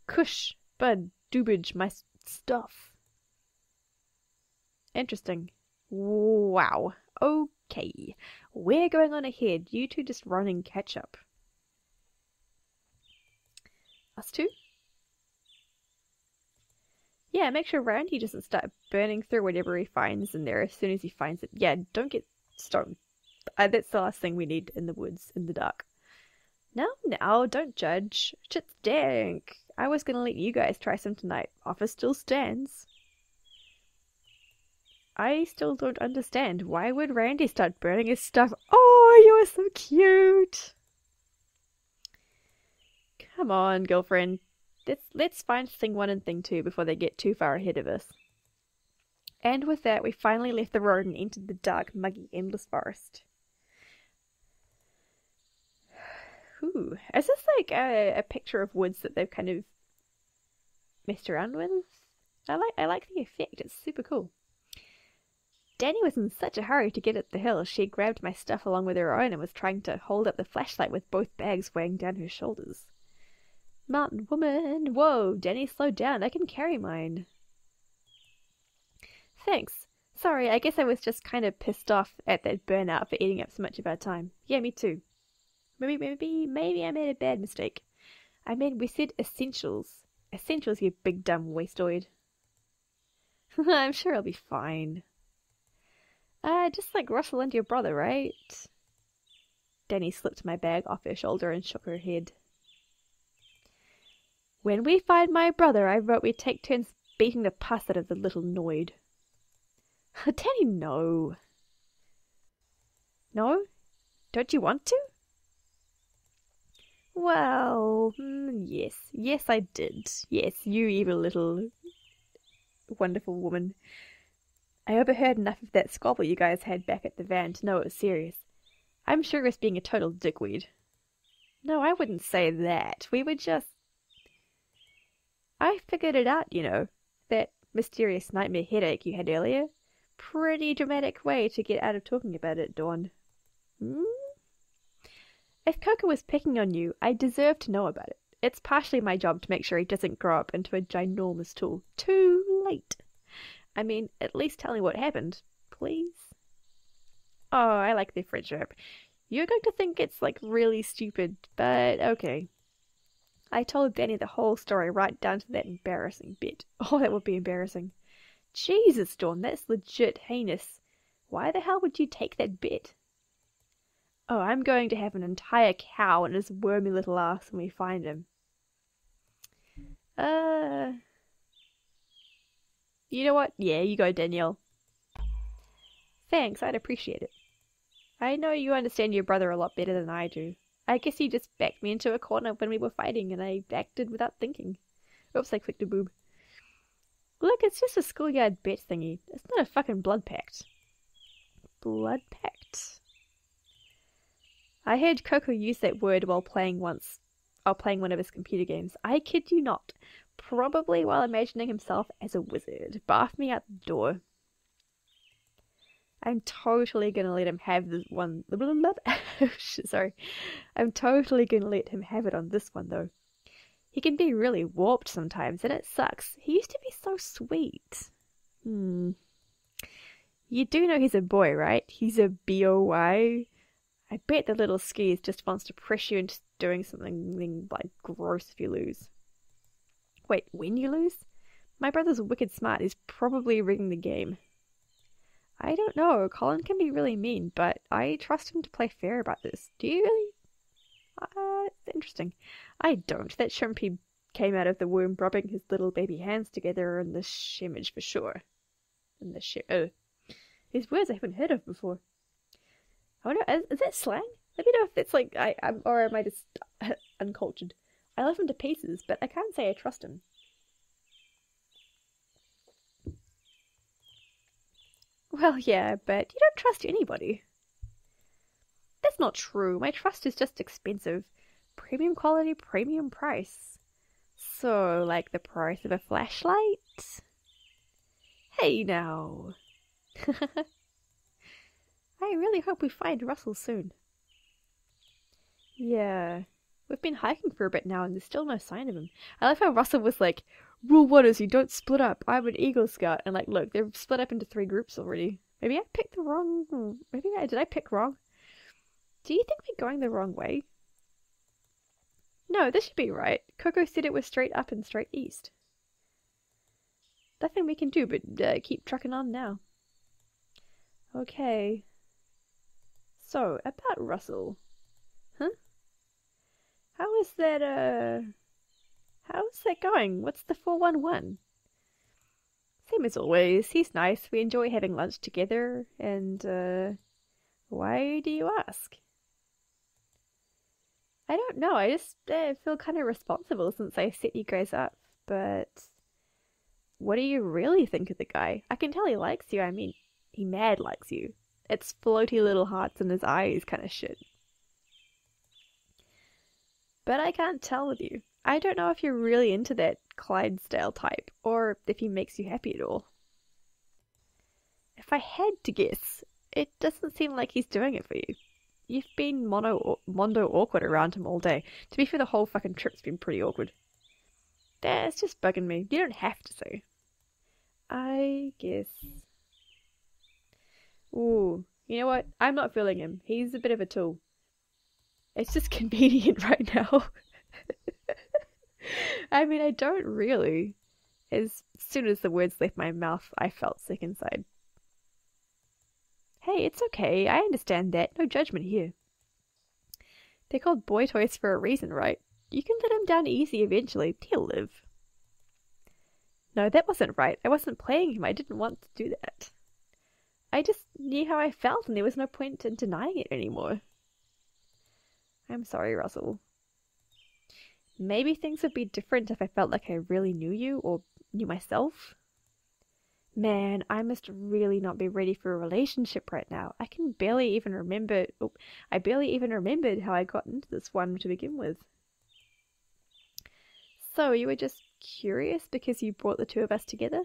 Kush, bud, doobage, my stuff. Interesting. Wow. Okay. We're going on ahead. You two just run and catch up. Us two? Yeah, make sure Randy doesn't start burning through whatever he finds in there as soon as he finds it. Yeah, don't get stoned. That's the last thing we need in the woods, in the dark. Now, don't judge. Shit's dank. I was gonna let you guys try some tonight. Offer still stands. I still don't understand. Why would Randy start burning his stuff? Oh, you are so cute. Come on, girlfriend. Let's find thing 1 and thing 2 before they get too far ahead of us. And with that, we finally left the road and entered the dark, muggy, endless forest. Ooh, is this like a picture of woods that they've kind of messed around with? I like the effect. It's super cool. Danny was in such a hurry to get up the hill, she grabbed my stuff along with her own and was trying to hold up the flashlight with both bags weighing down her shoulders. Mountain woman! Whoa, Danny, slow down. I can carry mine. thanks. Sorry, I guess I was just kind of pissed off at that burnout for eating up so much of our time. Yeah, me too. Maybe I made a bad mistake. I mean, we said essentials. Essentials, you big dumb wastoid. I'm sure I'll be fine. Just like Russell and your brother, right? Danny slipped my bag off her shoulder and shook her head. When we find my brother, I wrote we'd take turns beating the pus out of the little Noid. Danny, no. No? Don't you want to? Well, yes. Yes, I did. Yes, you evil little wonderful woman. I overheard enough of that squabble you guys had back at the van to know it was serious. I'm sure it was being a total dickweed. No, I wouldn't say that. We were just... I figured it out, you know. That mysterious nightmare headache you had earlier. Pretty dramatic way to get out of talking about it, Dawn. If Coco was picking on you, I deserve to know about it. It's partially my job to make sure he doesn't grow up into a ginormous tool. Too late. I mean, at least tell me what happened, please. Oh, I like the friendship. You're going to think it's, like, really stupid, but okay. I told Danny the whole story right down to that embarrassing bit. Oh, that would be embarrassing. Jesus, Dawn, that's legit heinous. Why the hell would you take that bit? Oh, I'm going to have an entire cow in his wormy little ass when we find him. You know what? Yeah, you go, Danielle. Thanks, I'd appreciate it. I know you understand your brother a lot better than I do. I guess you just backed me into a corner when we were fighting and I acted without thinking. Oops, I clicked a boob. Look, it's just a schoolyard bet thingy. It's not a fucking blood pact. Blood pact? I heard Coco use that word while playing one of his computer games. I kid you not. Probably while imagining himself as a wizard. Barf me out the door. I'm totally gonna let him have this one. Sorry. I'm totally gonna let him have it on this one, though. He can be really warped sometimes, and it sucks. He used to be so sweet. You do know he's a boy, right? He's a boy. I bet the little skis just wants to press you into doing something, like, gross if you lose. Wait, when you lose? My brother's wicked smart. He's probably rigging the game. I don't know. Colin can be really mean, but I trust him to play fair about this. Do you really? It's interesting. I don't. That shrimpy came out of the womb rubbing his little baby hands together in the shimage for sure. In the these words I haven't heard of before. I wonder, is that slang? Let me know if it's like, or am I just uncultured? I love him to pieces, but I can't say I trust him. Well, yeah, but you don't trust anybody. That's not true. My trust is just expensive. Premium quality, premium price. So, like the price of a flashlight? Hey now. I really hope we find Russell soon. Yeah. We've been hiking for a bit now and there's still no sign of him. I like how Russell was like, Rule 1 is you don't split up. I'm an Eagle Scout. And like, look, they're split up into 3 groups already. Maybe I picked the wrong... Did I pick wrong? Do you think we're going the wrong way? No, this should be right. Coco said it was straight up and straight east. Nothing we can do but keep trucking on now. Okay. So, about Russell. Huh? How's that going? What's the 411? Same as always. He's nice. We enjoy having lunch together. And, why do you ask? I don't know. I just feel kind of responsible since I set you guys up. But what do you really think of the guy? I can tell he likes you. I mean, he mad likes you. It's floaty little hearts in his eyes kind of shit. But I can't tell with you. I don't know if you're really into that Clydesdale type, or if he makes you happy at all. If I had to guess, it doesn't seem like he's doing it for you. You've been mondo awkward around him all day. To be fair, the whole fucking trip's been pretty awkward. That's just bugging me. You don't have to say. I guess. Ooh, you know what? I'm not feeling him. He's a bit of a tool. It's just convenient right now. I mean, I don't really. As soon as the words left my mouth, I felt sick inside. Hey, it's okay. I understand that. No judgment here. They're called boy toys for a reason, right? You can let him down easy eventually. He'll live. No, that wasn't right. I wasn't playing him. I didn't want to do that. I just knew how I felt, and there was no point in denying it anymore. I'm sorry, Russell. Maybe things would be different if I felt like I really knew you, or knew myself. Man, I must really not be ready for a relationship right now. I barely even remembered how I got into this one to begin with. So, you were just curious because you brought the two of us together?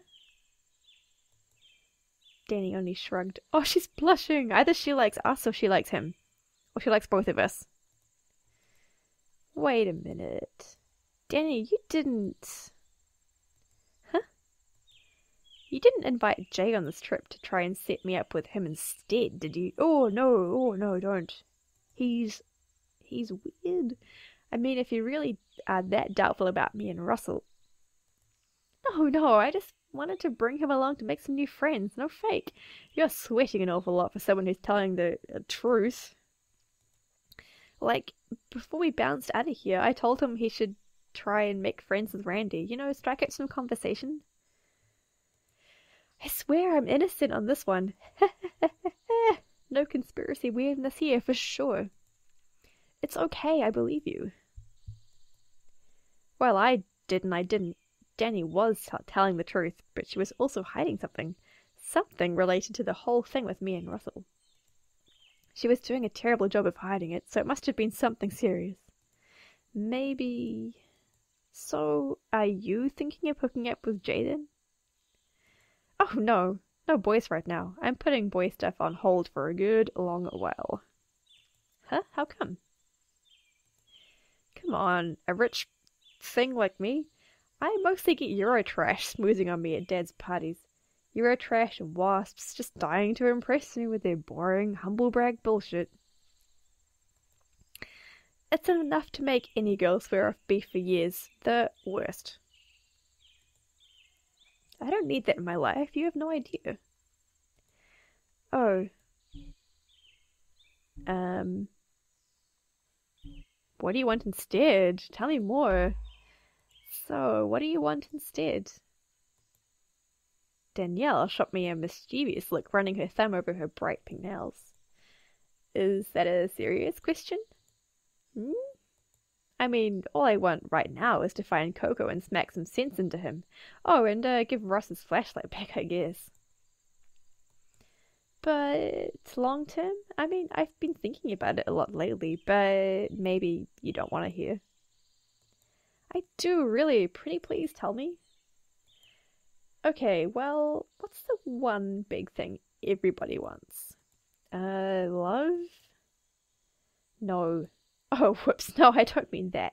Danny only shrugged. Oh, she's blushing! Either she likes us or she likes him. Or she likes both of us. Wait a minute. Danny, you didn't... Huh? You didn't invite Jay on this trip to try and set me up with him instead, did you? Oh no, don't. He's weird. I mean, if you really are that doubtful about me and Russell... No, I just wanted to bring him along to make some new friends. No fake. You're sweating an awful lot for someone who's telling the truth. Like, before we bounced out of here, I told him he should try and make friends with Randy. You know, strike out some conversation. I swear I'm innocent on this one. No conspiracy weirdness here, for sure. It's okay, I believe you. Well, I didn't. Danny was telling the truth, but she was also hiding something. Something related to the whole thing with me and Russell. She was doing a terrible job of hiding it, so it must have been something serious. Maybe... So, are you thinking of hooking up with Jaden? Oh, no. No boys right now. I'm putting boy stuff on hold for a good long while. Huh? How come? Come on, a rich thing like me? I mostly get Eurotrash smoozing on me at Dad's parties. Eurotrash and wasps just dying to impress me with their boring, humblebrag bullshit. It's enough to make any girl swear off beef for years. The worst. I don't need that in my life. You have no idea. Oh. What do you want instead? Tell me more. So, what do you want instead? Danielle shot me a mischievous look, running her thumb over her bright pink nails. Is that a serious question? I mean, all I want right now is to find Coco and smack some sense into him. Oh, and give Russ his flashlight back, I guess. But long term? I mean, I've been thinking about it a lot lately, but maybe you don't want to hear. I do, really. Pretty please tell me. Okay, well, what's the one big thing everybody wants? Love? No. Oh, whoops, no, I don't mean that.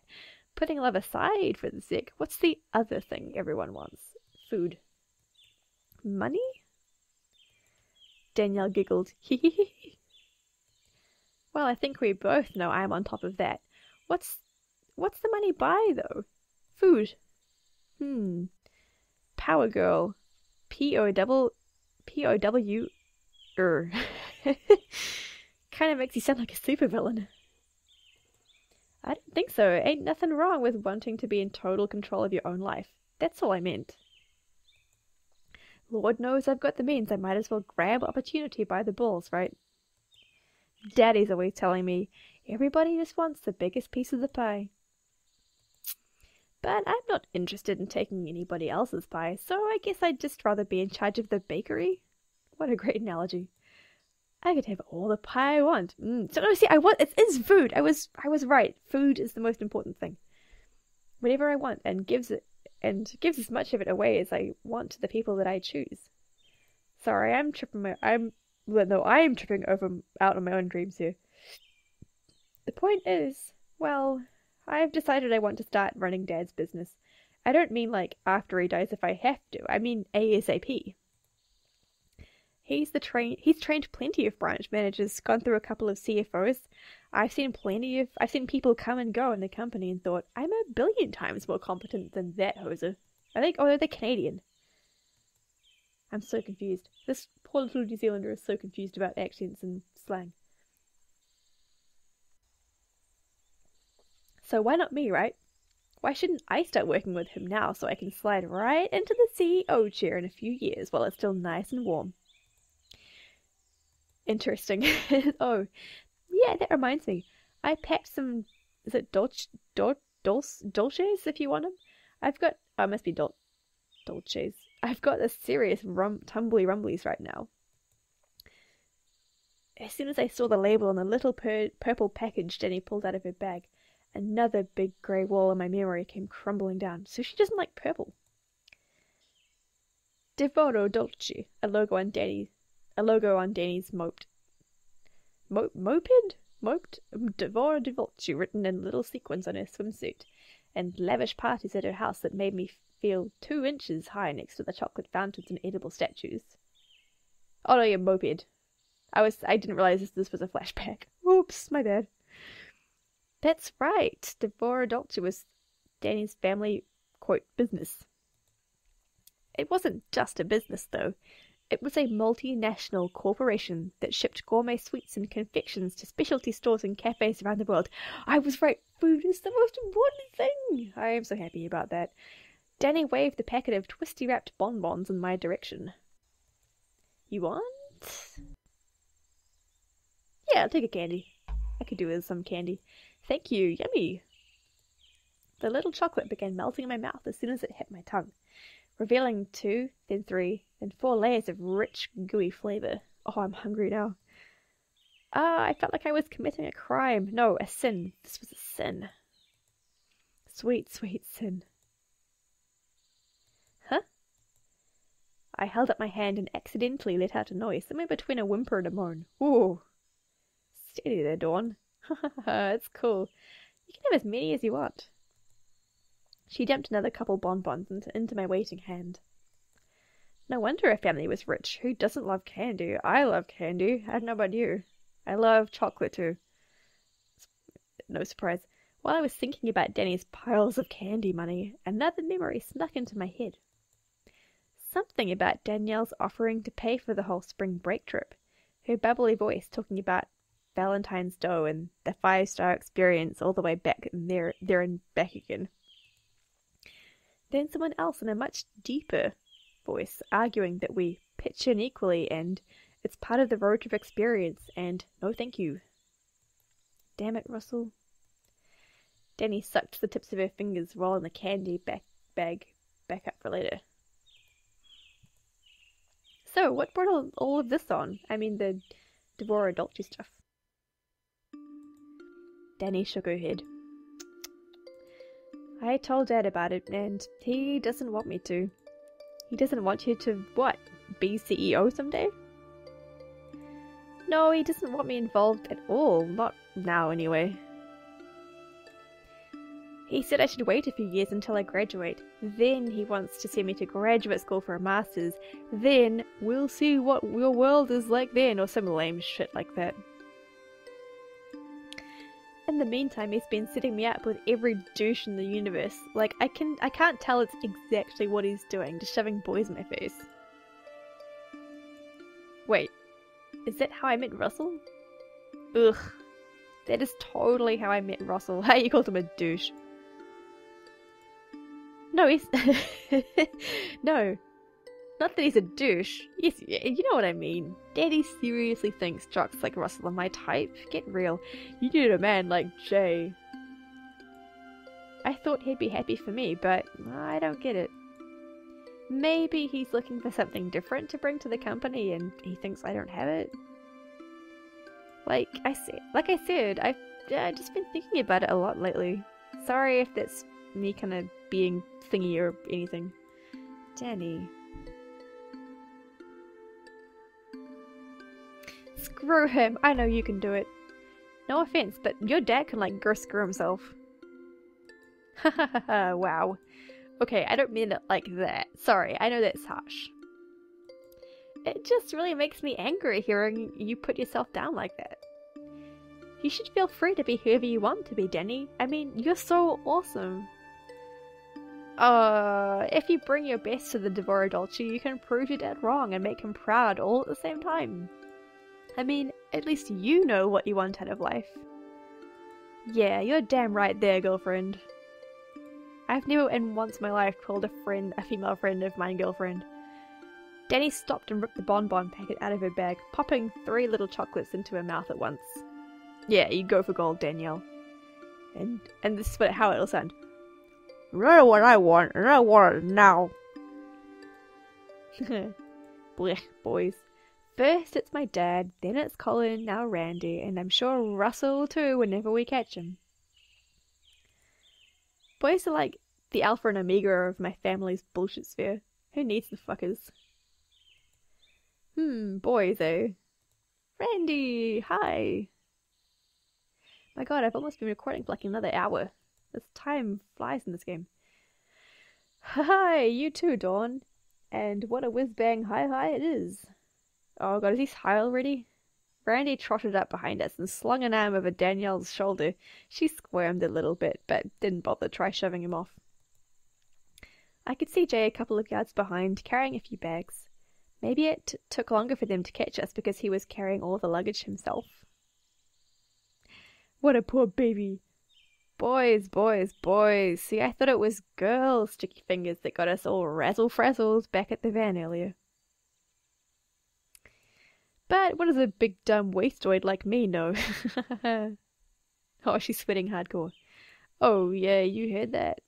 Putting love aside for the sec, what's the other thing everyone wants? Food. Money? Danielle giggled. Well, I think we both know I'm on top of that. What's the money buy, though? Food. Power Girl. P-O-W... Kinda makes you sound like a supervillain. I don't think so. Ain't nothing wrong with wanting to be in total control of your own life. That's all I meant. Lord knows I've got the means. I might as well grab opportunity by the balls, right? Daddy's always telling me, everybody just wants the biggest piece of the pie. But I'm not interested in taking anybody else's pie, so I guess I'd just rather be in charge of the bakery. What a great analogy. I could have all the pie I want. So no, see, it is food. I was right. Food is the most important thing. Whatever I want, and gives as much of it away as I want to the people that I choose. Sorry, I am tripping out on my own dreams here. The point is, well, I've decided I want to start running Dad's business. I don't mean like after he dies if I have to. I mean ASAP. He's trained plenty of branch managers, gone through a couple of CFOs. I've seen people come and go in the company and thought, I'm a billion times more competent than that hoser. I think, oh, they're Canadian. I'm so confused. This poor little New Zealander is so confused about accents and slang. So why not me, right? Why shouldn't I start working with him now so I can slide right into the CEO chair in a few years while it's still nice and warm? Interesting. Oh, yeah, that reminds me. I packed some, is it Dolces if you want them? I've got, oh, it must be Dolces. I've got a serious tumbly rumblies right now. As soon as I saw the label on the little purple package Jenny pulled out of her bag, another big grey wall in my memory came crumbling down. So she doesn't like purple. Devoro Dolce, a logo on Danny's moped. Moped? Devoro Dolce written in little sequins on her swimsuit, and lavish parties at her house that made me feel 2 inches high next to the chocolate fountains and edible statues. Oh no, your moped. I didn't realize this was a flashback. Oops, my bad. That's right. Devora Dolce was Danny's family, quote, business. It wasn't just a business, though. It was a multinational corporation that shipped gourmet sweets and confections to specialty stores and cafes around the world. I was right. Food is the most important thing. I am so happy about that. Danny waved the packet of twisty-wrapped bonbons in my direction. You want? Yeah, I'll take a candy. I could do with some candy. Thank you. Yummy. The little chocolate began melting in my mouth as soon as it hit my tongue, revealing 2, then 3, then 4 layers of rich, gooey flavor. Oh, I'm hungry now. I felt like I was committing a crime. No, a sin. This was a sin. Sweet, sweet sin. Huh? I held up my hand and accidentally let out a noise, somewhere between a whimper and a moan. Ooh. Steady there, Dawn. It's cool. You can have as many as you want. She dumped another couple bonbons into my waiting hand. No wonder her family was rich. Who doesn't love candy? I love candy. I don't know about you. I love chocolate too. No surprise. While I was thinking about Danny's piles of candy money, another memory snuck into my head. Something about Danielle's offering to pay for the whole spring break trip. Her bubbly voice talking about Valentine's dough and the 5-star experience all the way back there and back again. Then someone else in a much deeper voice arguing that we pitch in equally and it's part of the road trip experience and no thank you. Damn it, Russell. Danny sucked the tips of her fingers, rolling the candy bag back up for later. So, what brought all of this on? I mean, the Devora Dolce stuff. Danny shook her head. I told Dad about it, and he doesn't want me to. He doesn't want you to, what, be CEO someday? No, he doesn't want me involved at all. Not now, anyway. He said I should wait a few years until I graduate. Then he wants to send me to graduate school for a master's. Then we'll see what your world is like then, or some lame shit like that. In the meantime, he's been setting me up with every douche in the universe. Like, I can't tell it's exactly what he's doing, just shoving boys in my face. Wait, is that how I met Russell? Ugh, that is totally how I met Russell. How you called him a douche. No, he's... No. Not that he's a douche. Yes, you know what I mean. Daddy seriously thinks jocks like Russell are my type. Get real. You need a man like Jay. I thought he'd be happy for me, but I don't get it. Maybe he's looking for something different to bring to the company and he thinks I don't have it. Like I said, I've just been thinking about it a lot lately. Sorry if that's me kind of being thingy or anything. Danny. Screw him. I know you can do it. No offense, but your dad can like go screw himself. Ha ha ha ha, wow. Okay, I don't mean it like that. Sorry, I know that's harsh. It just really makes me angry hearing you put yourself down like that. You should feel free to be whoever you want to be, Danny. I mean, you're so awesome. If you bring your best to the Devora Dolce, you can prove your dad wrong and make him proud all at the same time. I mean, at least you know what you want out of life. Yeah, you're damn right there, girlfriend. I've never in once in my life called a female friend of mine girlfriend. Danny stopped and ripped the bonbon packet out of her bag, popping 3 little chocolates into her mouth at once. Yeah, you go for gold, Danielle. And this is how it'll sound. You know what I want, and I want it now. Blech, boys. First it's my dad, then it's Colin, now Randy, and I'm sure Russell too whenever we catch him. Boys are like the alpha and omega of my family's bullshit sphere. Who needs the fuckers? Boys, eh? Randy, hi! My god, I've almost been recording for like another hour. This time flies in this game. Hi, you too, Dawn. And what a whiz-bang hi-hi it is. Oh god, is he high already? Randy trotted up behind us and slung an arm over Danielle's shoulder. She squirmed a little bit, but didn't bother to try shoving him off. I could see Jay a couple of yards behind, carrying a few bags. Maybe it took longer for them to catch us because he was carrying all the luggage himself. What a poor baby. Boys, boys, boys. See, I thought it was girls' sticky fingers that got us all razzle-frazzled back at the van earlier. But what does a big dumb wastoid like me know? Oh, she's sweating hardcore. Oh, yeah, you heard that.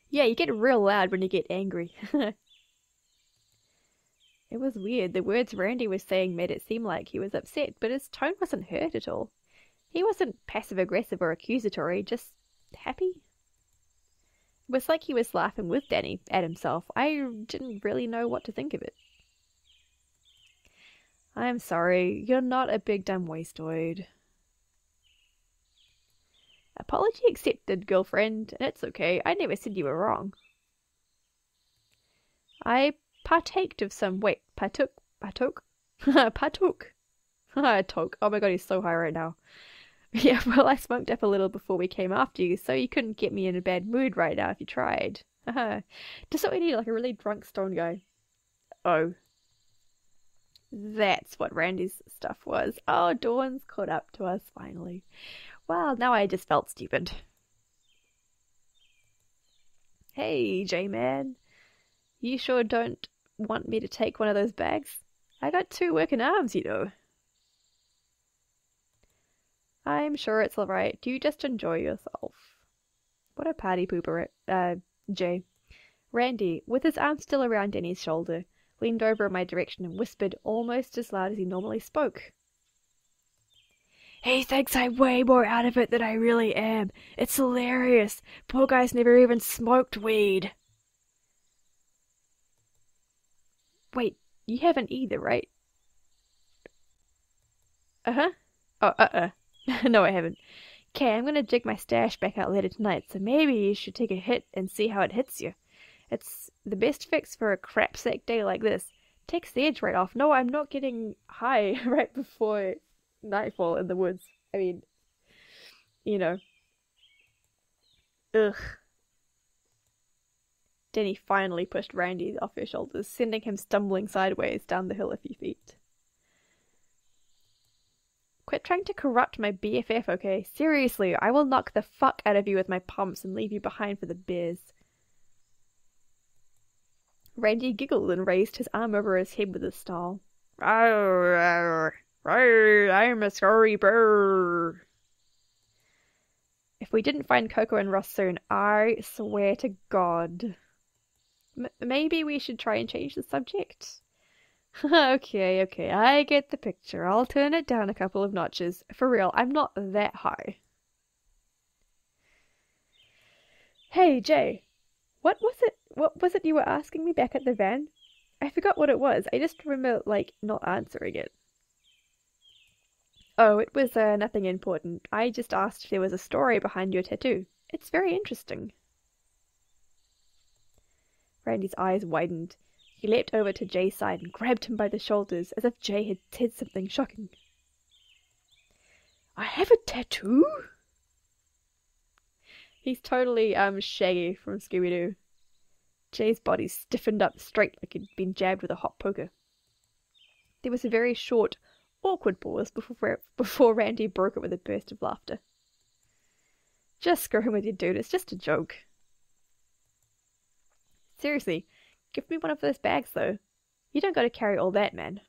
Yeah, you get real loud when you get angry. It was weird. The words Randy was saying made it seem like he was upset, but his tone wasn't hurt at all. He wasn't passive-aggressive or accusatory, just happy. It was like he was laughing with Danny at himself. I didn't really know what to think of it. I'm sorry, you're not a big dumb wastoid. Apology accepted, girlfriend, and it's okay. I never said you were wrong. I partaked of some, partook? Partook. Oh my god, he's so high right now. Yeah, well, I smoked up a little before we came after you, so you couldn't get me in a bad mood right now if you tried. Just what we need, like a really drunk stone guy. Oh. That's what Randy's stuff was. Oh, Dawn's caught up to us, finally. Well, now I just felt stupid. Hey, J-Man. You sure don't want me to take one of those bags? I got 2 working arms, you know. I'm sure it's alright. You just enjoy yourself. What a party pooper, Jay. Randy, with his arm still around Danny's shoulder, leaned over in my direction and whispered almost as loud as he normally spoke. He thinks I'm way more out of it than I really am. It's hilarious. Poor guy's never even smoked weed. Wait, you haven't either, right? Uh-huh. Oh, no, I haven't. Okay, I'm gonna dig my stash back out later tonight, so maybe you should take a hit and see how it hits you. It's the best fix for a crapsack day like this. Takes the edge right off. No, I'm not getting high right before nightfall in the woods. I mean, you know. Ugh. Denny finally pushed Randy off her shoulders, sending him stumbling sideways down the hill a few feet. Quit trying to corrupt my BFF, okay? Seriously, I will knock the fuck out of you with my pumps and leave you behind for the bears. Randy giggled and raised his arm over his head with a style. I'm a sorry bird. If we didn't find Coco and Ross soon, I swear to God. Maybe we should try and change the subject? Okay, I get the picture. I'll turn it down a couple of notches. For real, I'm not that high. Hey, Jay. What was it you were asking me back at the van? I forgot what it was. I just remember, like, not answering it. Oh, it was nothing important. I just asked if there was a story behind your tattoo. It's very interesting. Randy's eyes widened. He leapt over to Jay's side and grabbed him by the shoulders as if Jay had said something shocking. I have a tattoo? He's totally Shaggy from Scooby-Doo. Jay's body stiffened up straight like he'd been jabbed with a hot poker. There was a very short, awkward pause before Randy broke it with a burst of laughter. Just screwing with you, dude. It's just a joke. Seriously, give me one of those bags, though. You don't got to carry all that, man.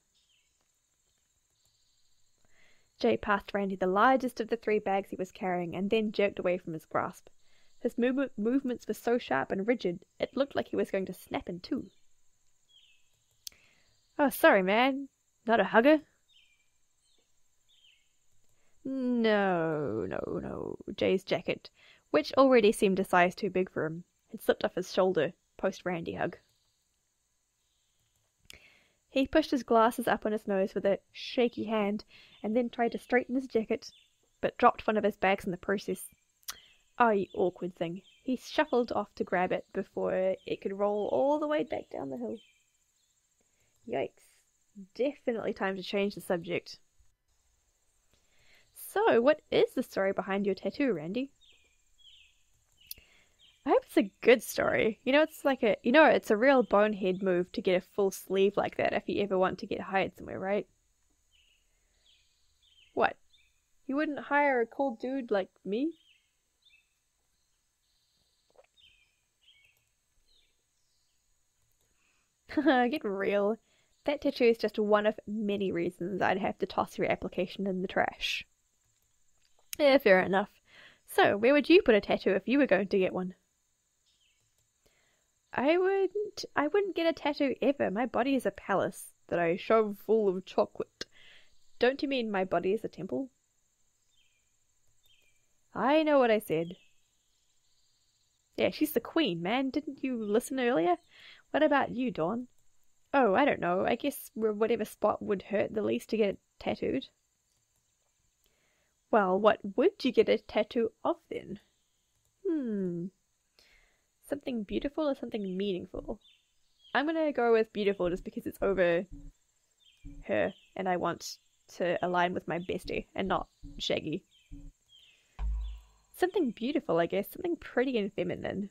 Jay passed Randy the largest of the 3 bags he was carrying and then jerked away from his grasp. His movements were so sharp and rigid, it looked like he was going to snap in two. Oh, sorry, man. Not a hugger? No. Jay's jacket, which already seemed a size too big for him, had slipped off his shoulder post-Randy hug. He pushed his glasses up on his nose with a shaky hand and then tried to straighten his jacket, but dropped one of his bags in the process. Oh, you awkward thing. He shuffled off to grab it before it could roll all the way back down the hill. Yikes. Definitely time to change the subject. So, what is the story behind your tattoo, Randy? I hope it's a good story. It's a real bonehead move to get a full sleeve like that if you ever want to get hired somewhere, right? What? You wouldn't hire a cool dude like me? Get real. That tattoo is just one of many reasons I'd have to toss your application in the trash. Yeah, fair enough. So, where would you put a tattoo if you were going to get one? I wouldn't get a tattoo ever. My body is a palace that I shove full of chocolate. Don't you mean my body is a temple? I know what I said. Yeah, she's the queen, man. Didn't you listen earlier? What about you, Dawn? Oh, I don't know. I guess whatever spot would hurt the least to get it tattooed. Well, what would you get a tattoo of then? Something beautiful or something meaningful? I'm gonna go with beautiful just because it's over her and I want to align with my bestie and not Shaggy. Something beautiful, I guess. Something pretty and feminine.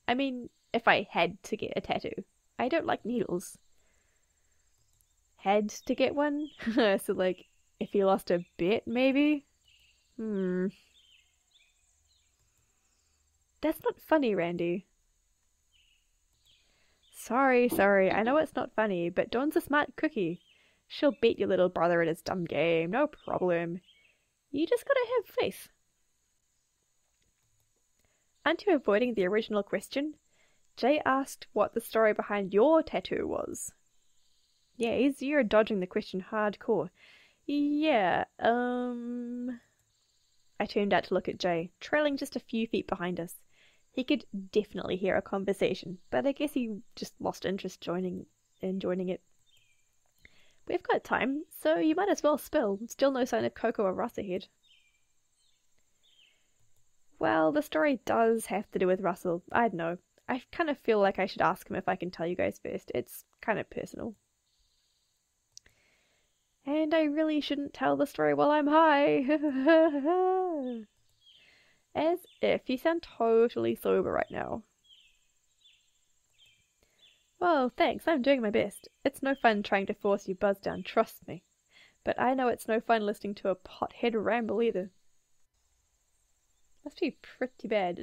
I mean, if I had to get a tattoo. I don't like needles. Had to get one? So, like, if you lost a bet, maybe? That's not funny, Randy. Sorry. I know it's not funny, but Dawn's a smart cookie. She'll beat your little brother at his dumb game. No problem. You just gotta have faith. Aren't you avoiding the original question? Jay asked what the story behind your tattoo was. Yeah, you're dodging the question hardcore. Yeah, I turned out to look at Jay, trailing just a few feet behind us. He could definitely hear a conversation, but I guess he just lost interest in joining it. We've got time, so you might as well spill. Still no sign of Coco or Russ ahead. Well, the story does have to do with Russell. I don't know. I kind of feel like I should ask him if I can tell you guys first. It's kind of personal. And I really shouldn't tell the story while I'm high. As if you sound totally sober right now. Well, thanks. I'm doing my best. It's no fun trying to force you buzz down, trust me. But I know it's no fun listening to a pothead ramble either. Must be pretty bad.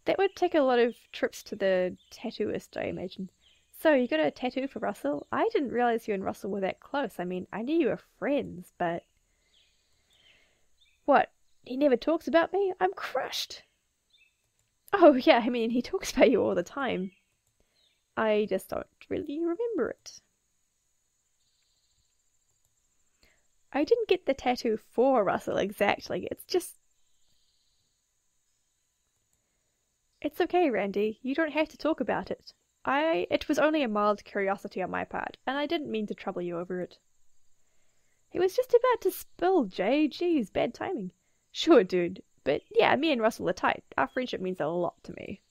That would take a lot of trips to the tattooist, I imagine. So, you got a tattoo for Russell? I didn't realize you and Russell were that close. I mean, I knew you were friends, but... What? He never talks about me? I'm crushed. Oh, yeah, I mean, he talks about you all the time. I just don't really remember it. I didn't get the tattoo for Russell exactly. It's just... It's okay, Randy. You don't have to talk about it. It was only a mild curiosity on my part, and I didn't mean to trouble you over it. He was just about to spill, Jay. Jeez, bad timing. Sure, dude. But yeah, me and Russell are tight. Our friendship means a lot to me.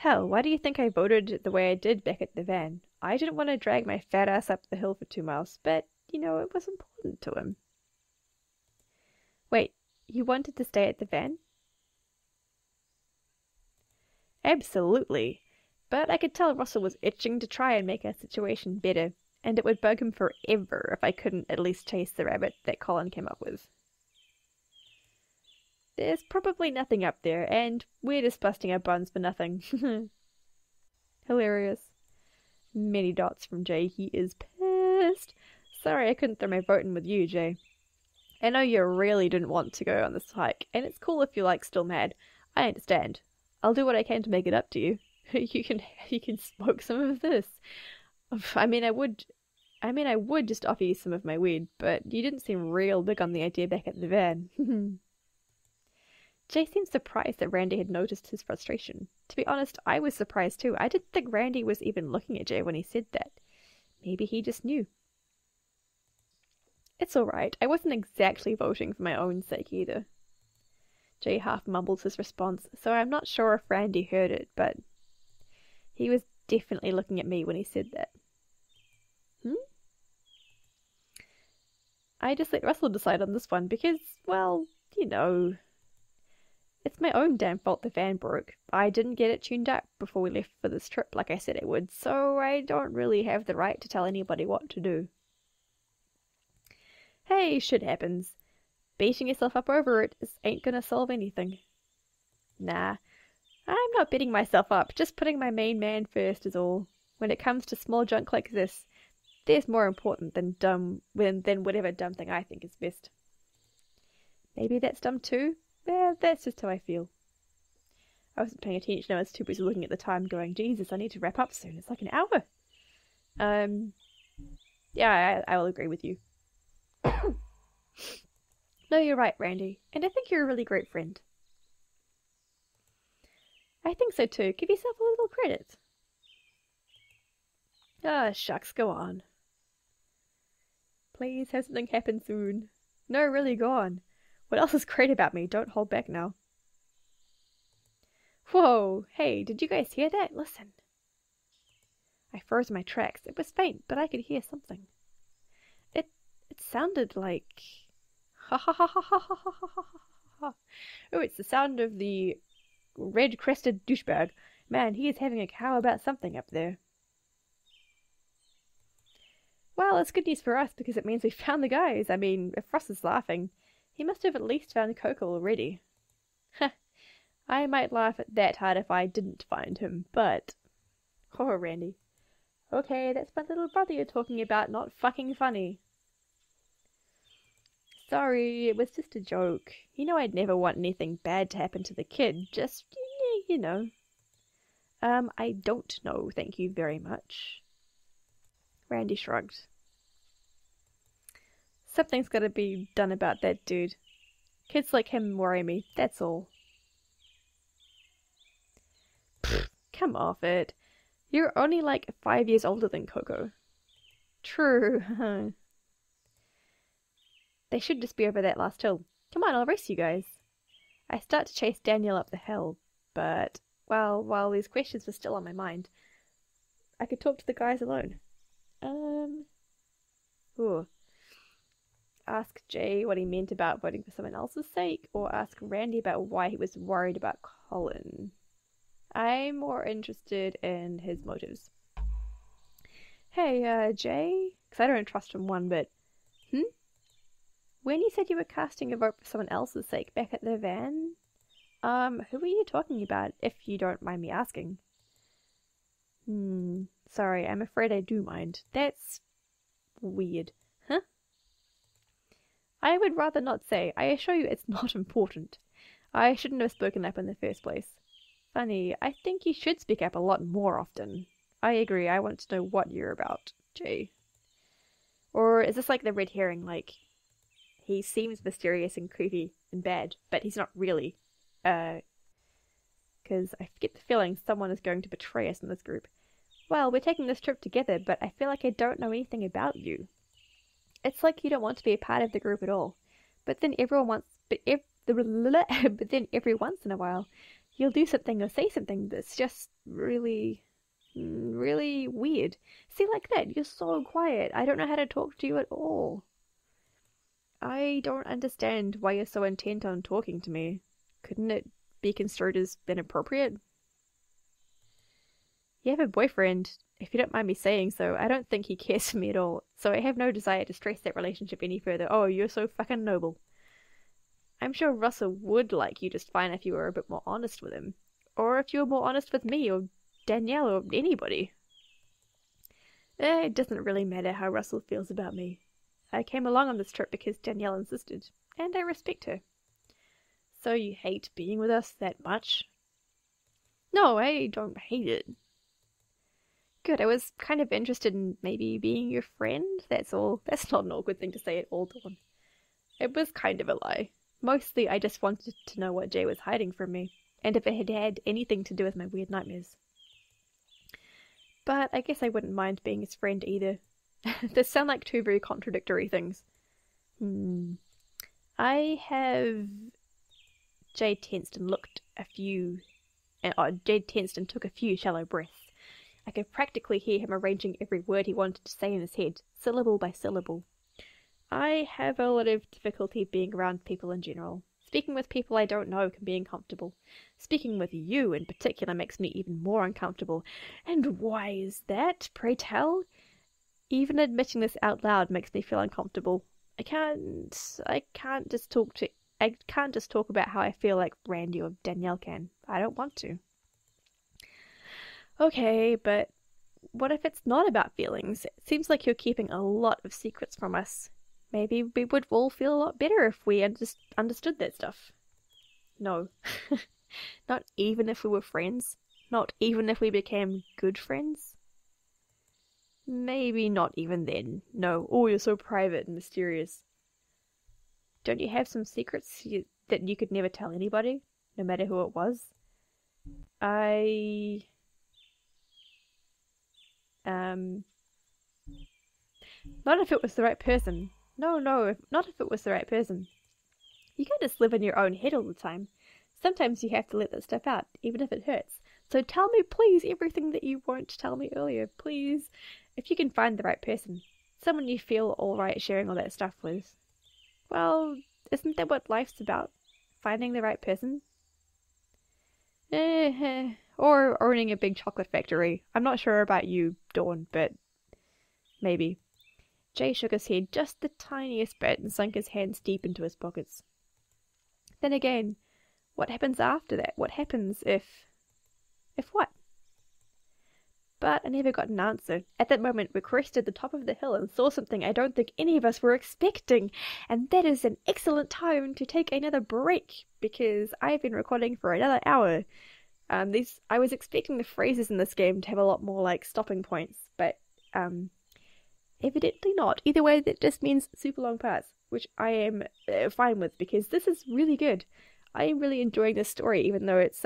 Hell, why do you think I voted the way I did back at the van? I didn't want to drag my fat ass up the hill for 2 miles, but, it was important to him. Wait, you wanted to stay at the van? Absolutely. But I could tell Russell was itching to try and make our situation better, and it would bug him forever if I couldn't at least chase the rabbit that Colin came up with. There's probably nothing up there, and we're just busting our buns for nothing. Hilarious. Many dots from Jay. He is pissed. Sorry I couldn't throw my vote in with you, Jay. I know you really didn't want to go on this hike, and it's cool if you're still mad. I understand. I'll do what I can to make it up to you. You can smoke some of this. I would just offer you some of my weed, but you didn't seem real big on the idea back at the van. Jay seemed surprised that Randy had noticed his frustration. To be honest, I was surprised too. I didn't think Randy was even looking at Jay when he said that. Maybe he just knew. It's alright. I wasn't exactly voting for my own sake either. Jay half mumbles his response, so I'm not sure if Randy heard it, but he was definitely looking at me when he said that. I just let Russell decide on this one because, well, it's my own damn fault the van broke. I didn't get it tuned up before we left for this trip like I said I would, so I don't really have the right to tell anybody what to do. Hey, shit happens. Beating yourself up over it ain't gonna solve anything. Nah, I'm not beating myself up, just putting my main man first is all. When it comes to small junk like this, there's more important than whatever dumb thing I think is best. Maybe that's dumb too? Yeah, that's just how I feel. I wasn't paying attention, I was too busy looking at the time going, Jesus, I need to wrap up soon, it's like an hour. Yeah, I will agree with you. No, you're right, Randy, and I think you're a really great friend. I think so too. Give yourself a little credit. Ah, shucks, go on. Please have something happen soon. No, really, go on. What else is great about me? Don't hold back now. Whoa, hey, did you guys hear that? Listen. I froze in my tracks. It was faint, but I could hear something. It sounded like... Ha ha ha ha ha ha ha ha ha ha. Oh, it's the sound of the red-crested douchebag. Man, he is having a cow about something up there. Well, it's good news for us because it means we found the guys. I mean, if Ross is laughing, he must have at least found Coco already. Heh, I might laugh at that hard if I didn't find him, but... Oh, Randy. Okay, that's my little brother you're talking about, not fucking funny. Sorry, it was just a joke. I'd never want anything bad to happen to the kid, just, I don't know, thank you very much. Randy shrugged. Something's gotta be done about that dude. Kids like him worry me, that's all. Pfft, come off it. You're only 5 years older than Coco. True. They should just be over that last hill. Come on, I'll race you guys. I start to chase Daniel up the hill, but, well, while these questions were still on my mind, I could talk to the guys alone. Ask Jay what he meant about voting for someone else's sake, or ask Randy about why he was worried about Colin. I'm more interested in his motives. Hey, Jay? Because I don't trust him one bit. When you said you were casting a vote for someone else's sake back at the van, who were you talking about, if you don't mind me asking? Sorry, I'm afraid I do mind. That's weird. Huh? I would rather not say. I assure you it's not important. I shouldn't have spoken up in the first place. Funny, I think you should speak up a lot more often. I agree, I want to know what you're about, Jay. Or is this like the red herring, he seems mysterious and creepy and bad, but he's not really. Because I get the feeling someone is going to betray us in this group. Well, we're taking this trip together, but I feel like I don't know anything about you. It's like you don't want to be a part of the group at all. But then every once in a while, you'll do something or say something that's just really, really weird. See, like that, you're so quiet. I don't know how to talk to you at all. I don't understand why you're so intent on talking to me. Couldn't it be construed as inappropriate? You have a boyfriend, if you don't mind me saying so. I don't think he cares for me at all, so I have no desire to stress that relationship any further. Oh, you're so fucking noble. I'm sure Russell would like you just fine if you were a bit more honest with him. Or if you were more honest with me, or Danielle, or anybody. It doesn't really matter how Russell feels about me. I came along on this trip because Danielle insisted, and I respect her. So you hate being with us that much? No, I don't hate it. Good, I was kind of interested in maybe being your friend, that's all. That's not an awkward thing to say at all, Dawn. It was kind of a lie. Mostly I just wanted to know what Jay was hiding from me, and if it had had anything to do with my weird nightmares. But I guess I wouldn't mind being his friend either. Those sound like two very contradictory things. I have... Jade tensed and Jade tensed and took a few shallow breaths. I could practically hear him arranging every word he wanted to say in his head, syllable by syllable. I have a lot of difficulty being around people in general. Speaking with people I don't know can be uncomfortable. Speaking with you in particular makes me even more uncomfortable. And why is that, pray tell? Even admitting this out loud makes me feel uncomfortable. I can't just talk about how I feel like Randy or Danielle can. I don't want to. Okay, but what if it's not about feelings? It seems like you're keeping a lot of secrets from us. Maybe we would all feel a lot better if we understood that stuff. No. Not even if we were friends. Not even if we became good friends. Maybe not even then. No. Oh, you're so private and mysterious. Don't you have some secrets that you could never tell anybody? No matter who it was? Not if it was the right person. No, not if it was the right person. You can't just live in your own head all the time. Sometimes you have to let that stuff out, even if it hurts. So tell me, please, everything that you won't tell me earlier, please. If you can find the right person. Someone you feel alright sharing all that stuff with. Well, isn't that what life's about? Finding the right person? Or owning a big chocolate factory. I'm not sure about you, Dawn, but maybe. Jay shook his head just the tiniest bit and sunk his hands deep into his pockets. Then again, what happens after that? What happens if what? But I never got an answer. At that moment, we crested the top of the hill and saw something I don't think any of us were expecting. And that is an excellent time to take another break, because I've been recording for another hour. I was expecting the phrases in this game to have a lot more, like, stopping points, but, evidently not. Either way, that just means super long parts, which I am fine with, because this is really good. I am really enjoying this story, even though it's,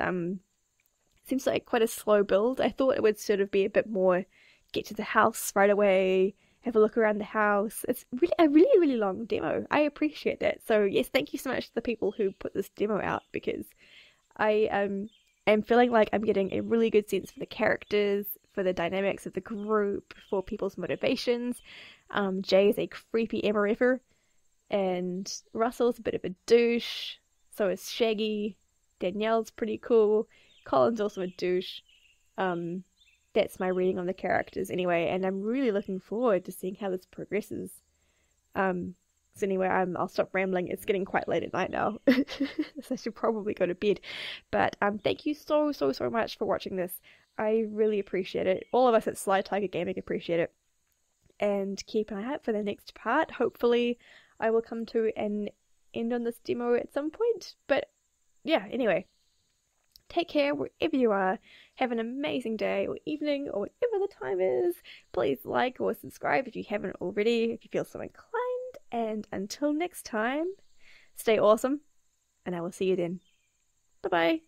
seems like quite a slow build. I thought it would sort of be a bit more get to the house right away, have a look around the house. It's really a really long demo. I appreciate that. So yes, thank you so much to the people who put this demo out, because I am feeling like I'm getting a really good sense for the characters, for the dynamics of the group, for people's motivations. Jay is a creepy MRFer, and Russell's a bit of a douche. So is Shaggy. Danielle's pretty cool. Colin's also a douche. That's my reading on the characters anyway, and I'm really looking forward to seeing how this progresses. So anyway, I'll stop rambling. It's getting quite late at night now, so I should probably go to bed. But thank you so much for watching this. I really appreciate it. All of us at Sly Tiger Gaming appreciate it. And keep an eye out for the next part. Hopefully I will come to an end on this demo at some point. But yeah, anyway. Take care wherever you are. Have an amazing day or evening or whatever the time is. Please like or subscribe if you haven't already, if you feel so inclined. And until next time, stay awesome, and I will see you then. Bye-bye.